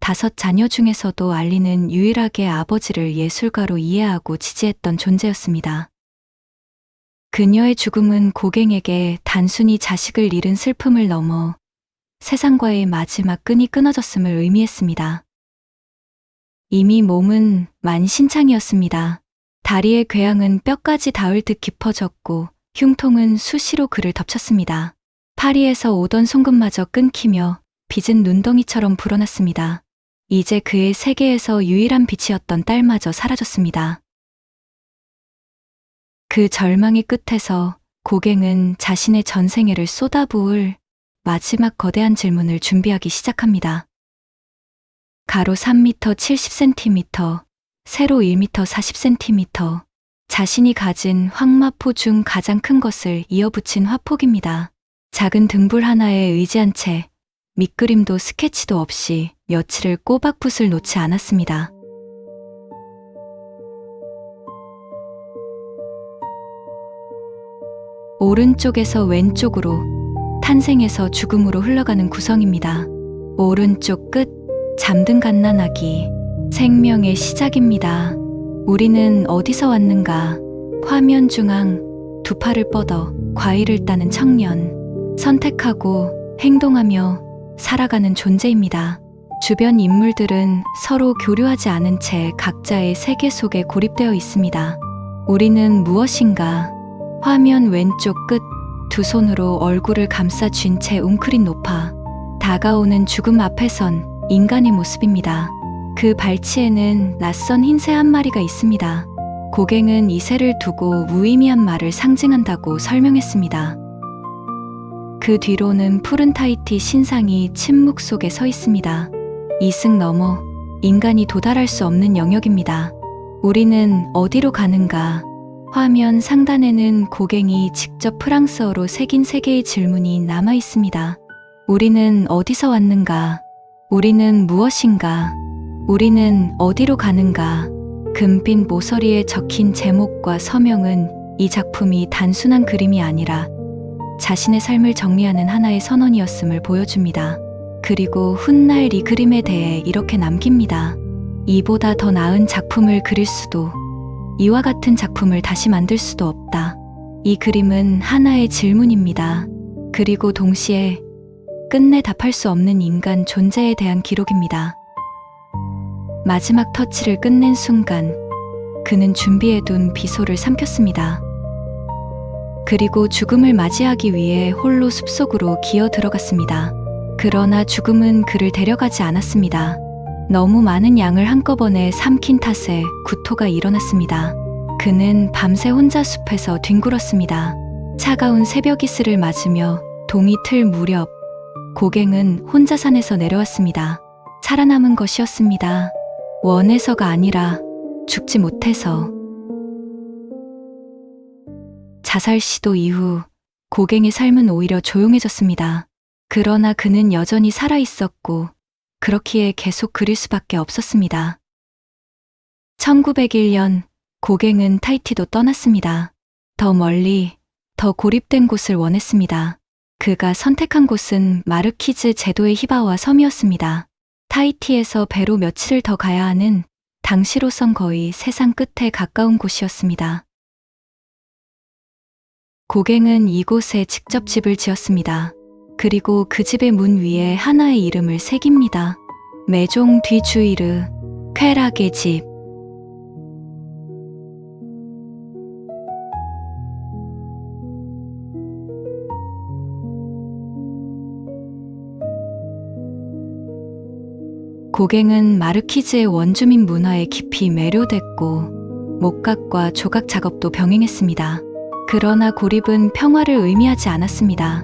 S1: 5 자녀 중에서도 알리는 유일하게 아버지를 예술가로 이해하고 지지했던 존재였습니다. 그녀의 죽음은 고갱에게 단순히 자식을 잃은 슬픔을 넘어 세상과의 마지막 끈이 끊어졌음을 의미했습니다. 이미 몸은 만신창이었습니다. 다리의 궤양은 뼈까지 닿을 듯 깊어졌고 흉통은 수시로 그를 덮쳤습니다. 파리에서 오던 송금마저 끊기며 빚은 눈덩이처럼 불어났습니다. 이제 그의 세계에서 유일한 빛이었던 딸마저 사라졌습니다. 그 절망의 끝에서 고갱은 자신의 전생애를 쏟아부을 마지막 거대한 질문을 준비하기 시작합니다. 가로 3m 70cm, 세로 1m 40cm, 자신이 가진 황마포 중 가장 큰 것을 이어붙인 화폭입니다. 작은 등불 하나에 의지한 채 밑그림도 스케치도 없이 며칠을 꼬박붓을 놓지 않았습니다. 오른쪽에서 왼쪽으로, 탄생에서 죽음으로 흘러가는 구성입니다. 오른쪽 끝, 잠든 갓난아기, 생명의 시작입니다. 우리는 어디서 왔는가? 화면 중앙, 두 팔을 뻗어 과일을 따는 청년, 선택하고 행동하며 살아가는 존재입니다. 주변 인물들은 서로 교류하지 않은 채 각자의 세계 속에 고립되어 있습니다. 우리는 무엇인가? 화면 왼쪽 끝, 두 손으로 얼굴을 감싸 쥔 채 웅크린 높아 다가오는 죽음 앞에선 인간의 모습입니다. 그 발치에는 낯선 흰새 한 마리가 있습니다. 고갱은 이 새를 두고 무의미한 말을 상징한다고 설명했습니다. 그 뒤로는 푸른 타이티 신상이 침묵 속에 서 있습니다. 이승 너머 인간이 도달할 수 없는 영역입니다. 우리는 어디로 가는가? 화면 상단에는 고갱이 직접 프랑스어로 새긴 3개의 질문이 남아 있습니다. 우리는 어디서 왔는가? 우리는 무엇인가? 우리는 어디로 가는가? 금빛 모서리에 적힌 제목과 서명은 이 작품이 단순한 그림이 아니라 자신의 삶을 정리하는 하나의 선언이었음을 보여줍니다. 그리고 훗날 이 그림에 대해 이렇게 남깁니다. 이보다 더 나은 작품을 그릴 수도, 이와 같은 작품을 다시 만들 수도 없다. 이 그림은 하나의 질문입니다. 그리고 동시에 끝내 답할 수 없는 인간 존재에 대한 기록입니다. 마지막 터치를 끝낸 순간 그는 준비해둔 비소를 삼켰습니다. 그리고 죽음을 맞이하기 위해 홀로 숲속으로 기어 들어갔습니다. 그러나 죽음은 그를 데려가지 않았습니다. 너무 많은 양을 한꺼번에 삼킨 탓에 구토가 일어났습니다. 그는 밤새 혼자 숲에서 뒹굴었습니다. 차가운 새벽 이슬을 맞으며 동이 틀 무렵 고갱은 혼자 산에서 내려왔습니다. 살아남은 것이었습니다. 원해서가 아니라 죽지 못해서. 자살 시도 이후 고갱의 삶은 오히려 조용해졌습니다. 그러나 그는 여전히 살아 있었고 그렇기에 계속 그릴 수밖에 없었습니다. 1901년 고갱은 타히티도 떠났습니다. 더 멀리, 더 고립된 곳을 원했습니다. 그가 선택한 곳은 마르키즈 제도의 히바와 섬이었습니다. 타히티에서 배로 며칠을 더 가야 하는 당시로선 거의 세상 끝에 가까운 곳이었습니다. 고갱은 이곳에 직접 집을 지었습니다. 그리고 그 집의 문 위에 하나의 이름을 새깁니다. 메종 디 주이르, 쾌락의 집. 고갱은 마르키즈의 원주민 문화에 깊이 매료됐고 목각과 조각 작업도 병행했습니다. 그러나 고립은 평화를 의미하지 않았습니다.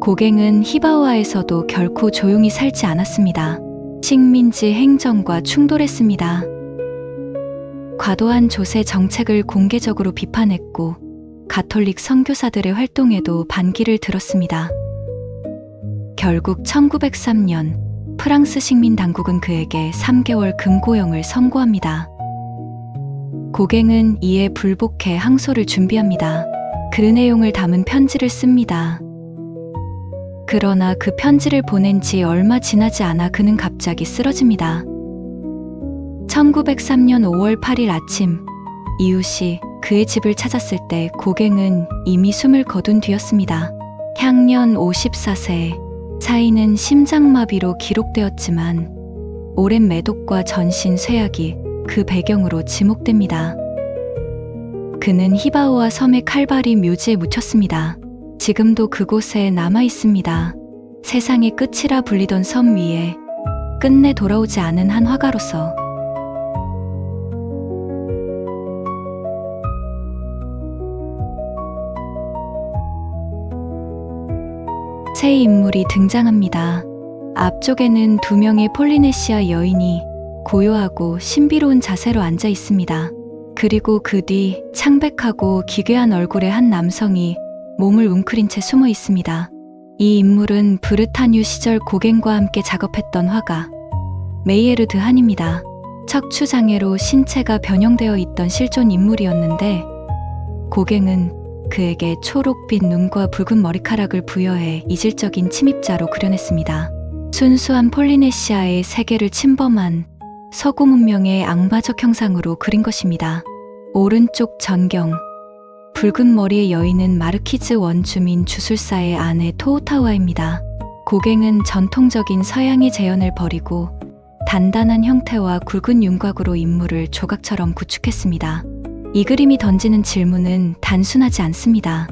S1: 고갱은 히바우아에서도 결코 조용히 살지 않았습니다. 식민지 행정과 충돌했습니다. 과도한 조세 정책을 공개적으로 비판했고 가톨릭 선교사들의 활동에도 반기를 들었습니다. 결국 1903년 프랑스 식민 당국은 그에게 3개월 금고형을 선고합니다. 고갱은 이에 불복해 항소를 준비합니다. 그 내용을 담은 편지를 씁니다. 그러나 그 편지를 보낸 지 얼마 지나지 않아 그는 갑자기 쓰러집니다. 1903년 5월 8일 아침, 이웃이 그의 집을 찾았을 때 고갱은 이미 숨을 거둔 뒤였습니다. 향년 54세, 사인은 심장마비로 기록되었지만 오랜 매독과 전신 쇠약이 그 배경으로 지목됩니다. 그는 히바우아 섬의 칼바리 묘지에 묻혔습니다. 지금도 그곳에 남아 있습니다. 세상의 끝이라 불리던 섬 위에 끝내 돌아오지 않은 한 화가로서 새 인물이 등장합니다. 앞쪽에는 두 명의 폴리네시아 여인이 고요하고 신비로운 자세로 앉아 있습니다. 그리고 그 뒤 창백하고 기괴한 얼굴의 한 남성이 몸을 웅크린 채 숨어 있습니다. 이 인물은 브르타뉴 시절 고갱과 함께 작업했던 화가 메이에르 드한입니다. 척추장애로 신체가 변형되어 있던 실존 인물이었는데 고갱은 그에게 초록빛 눈과 붉은 머리카락을 부여해 이질적인 침입자로 그려냈습니다. 순수한 폴리네시아의 세계를 침범한 서구 문명의 악마적 형상으로 그린 것입니다. 오른쪽 전경, 붉은 머리의 여인은 마르키즈 원주민 주술사의 아내 토우타와입니다. 고갱은 전통적인 서양의 재현을 버리고 단단한 형태와 굵은 윤곽으로 인물을 조각처럼 구축했습니다. 이 그림이 던지는 질문은 단순하지 않습니다.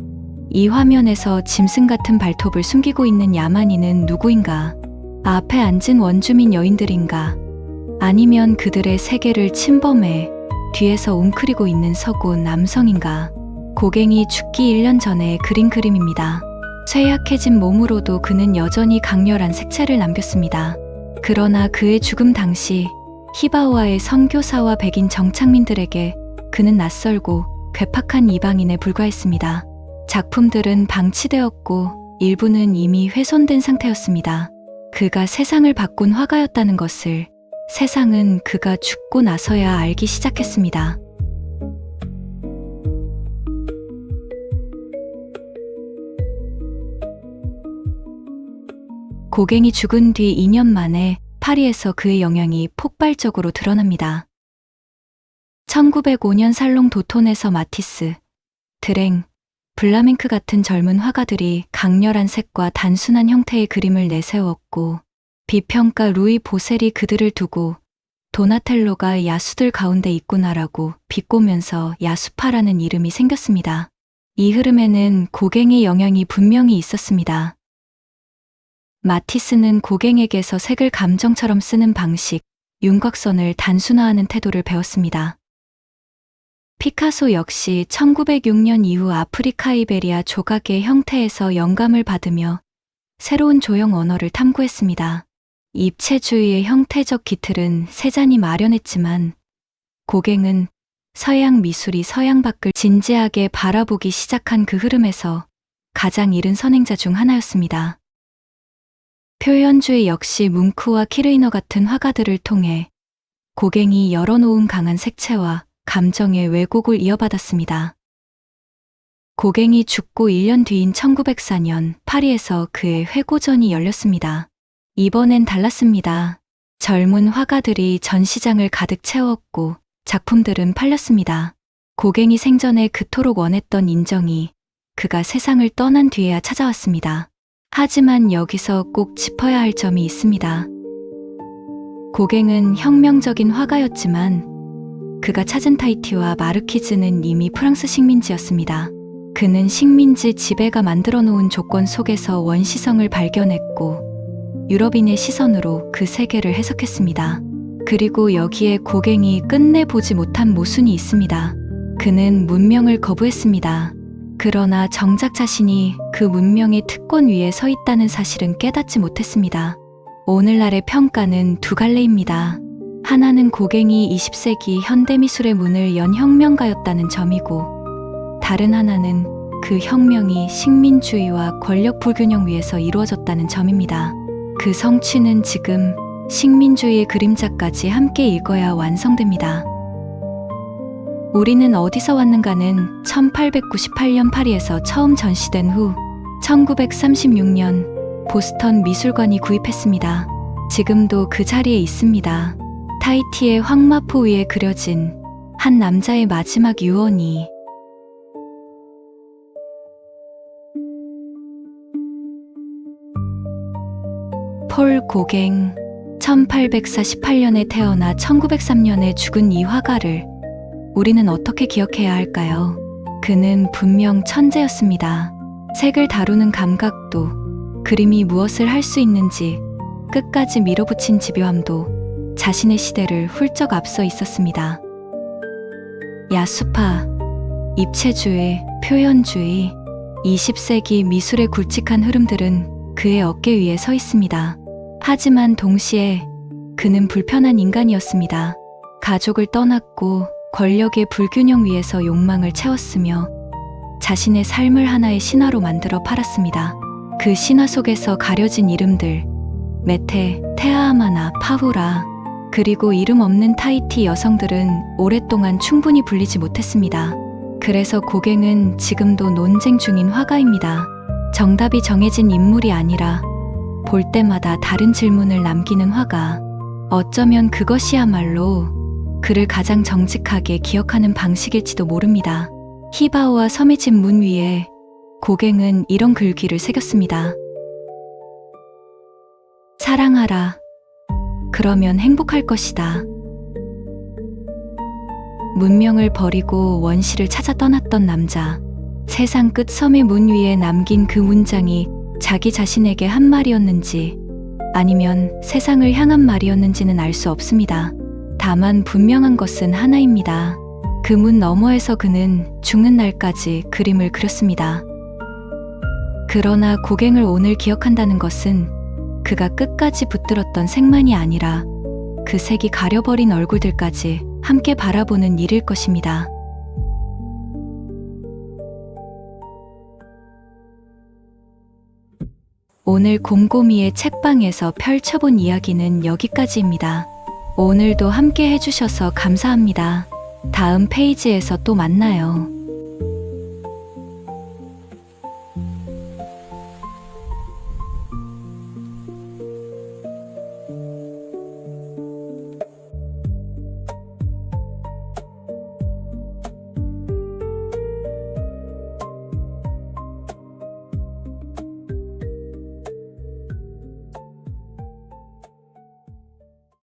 S1: 이 화면에서 짐승 같은 발톱을 숨기고 있는 야만인은 누구인가? 앞에 앉은 원주민 여인들인가? 아니면 그들의 세계를 침범해 뒤에서 웅크리고 있는 서구 남성인가? 고갱이 죽기 1년 전에 그린 그림입니다. 쇠약해진 몸으로도 그는 여전히 강렬한 색채를 남겼습니다. 그러나 그의 죽음 당시 히바우아의 선교사와 백인 정착민들에게 그는 낯설고 괴팍한 이방인에 불과했습니다. 작품들은 방치되었고 일부는 이미 훼손된 상태였습니다. 그가 세상을 바꾼 화가였다는 것을 세상은 그가 죽고 나서야 알기 시작했습니다. 고갱이 죽은 뒤 2년 만에 파리에서 그의 영향이 폭발적으로 드러납니다. 1905년 살롱 도톤에서 마티스, 드랭, 블라멩크 같은 젊은 화가들이 강렬한 색과 단순한 형태의 그림을 내세웠고 비평가 루이 보셀이 그들을 두고 도나텔로가 야수들 가운데 있구나라고 비꼬면서 야수파라는 이름이 생겼습니다. 이 흐름에는 고갱의 영향이 분명히 있었습니다. 마티스는 고갱에게서 색을 감정처럼 쓰는 방식, 윤곽선을 단순화하는 태도를 배웠습니다. 피카소 역시 1906년 이후 아프리카 이베리아 조각의 형태에서 영감을 받으며 새로운 조형 언어를 탐구했습니다. 입체주의의 형태적 기틀은 세잔이 마련했지만 고갱은 서양 미술이 서양 밖을 진지하게 바라보기 시작한 그 흐름에서 가장 이른 선행자 중 하나였습니다. 표현주의 역시 뭉크와 키르이너 같은 화가들을 통해 고갱이 열어놓은 강한 색채와 감정의 왜곡을 이어받았습니다. 고갱이 죽고 1년 뒤인 1904년 파리에서 그의 회고전이 열렸습니다. 이번엔 달랐습니다. 젊은 화가들이 전시장을 가득 채웠고 작품들은 팔렸습니다. 고갱이 생전에 그토록 원했던 인정이 그가 세상을 떠난 뒤에야 찾아왔습니다. 하지만 여기서 꼭 짚어야 할 점이 있습니다. 고갱은 혁명적인 화가였지만 그가 찾은 타히티와 마르키즈는 이미 프랑스 식민지였습니다. 그는 식민지 지배가 만들어 놓은 조건 속에서 원시성을 발견했고 유럽인의 시선으로 그 세계를 해석했습니다. 그리고 여기에 고갱이 끝내 보지 못한 모순이 있습니다. 그는 문명을 거부했습니다. 그러나 정작 자신이 그 문명의 특권 위에 서 있다는 사실은 깨닫지 못했습니다. 오늘날의 평가는 두 갈래입니다. 하나는 고갱이 20세기 현대미술의 문을 연 혁명가였다는 점이고 다른 하나는 그 혁명이 식민주의와 권력 불균형 위에서 이루어졌다는 점입니다. 그 성취는 지금 식민주의의 그림자까지 함께 읽어야 완성됩니다. 우리는 어디서 왔는가는 1898년 파리에서 처음 전시된 후 1936년 보스턴 미술관이 구입했습니다. 지금도 그 자리에 있습니다. 타히티의 황마포 위에 그려진 한 남자의 마지막 유언이 폴 고갱 1848년에 태어나 1903년에 죽은 이 화가를 우리는 어떻게 기억해야 할까요? 그는 분명 천재였습니다. 색을 다루는 감각도, 그림이 무엇을 할 수 있는지 끝까지 밀어붙인 집요함도 자신의 시대를 훌쩍 앞서 있었습니다. 야수파, 입체주의, 표현주의, 20세기 미술의 굵직한 흐름들은 그의 어깨 위에 서 있습니다. 하지만 동시에 그는 불편한 인간이었습니다. 가족을 떠났고 권력의 불균형 위에서 욕망을 채웠으며 자신의 삶을 하나의 신화로 만들어 팔았습니다. 그 신화 속에서 가려진 이름들, 메테, 테아아마나, 파후라, 그리고 이름 없는 타히티 여성들은 오랫동안 충분히 불리지 못했습니다. 그래서 고갱은 지금도 논쟁 중인 화가입니다. 정답이 정해진 인물이 아니라 볼 때마다 다른 질문을 남기는 화가, 어쩌면 그것이야말로 그를 가장 정직하게 기억하는 방식일지도 모릅니다. 히바오와 섬의 집 문 위에 고갱은 이런 글귀를 새겼습니다. 사랑하라. 그러면 행복할 것이다. 문명을 버리고 원시를 찾아 떠났던 남자. 세상 끝 섬의 문 위에 남긴 그 문장이 자기 자신에게 한 말이었는지 아니면 세상을 향한 말이었는지는 알 수 없습니다. 다만 분명한 것은 하나입니다. 그 문 너머에서 그는 죽는 날까지 그림을 그렸습니다. 그러나 고갱을 오늘 기억한다는 것은 그가 끝까지 붙들었던 색만이 아니라 그 색이 가려버린 얼굴들까지 함께 바라보는 일일 것입니다. 오늘 곰곰이의 책방에서 펼쳐본 이야기는 여기까지입니다. 오늘도 함께 해주셔서 감사합니다. 다음 페이지에서 또 만나요.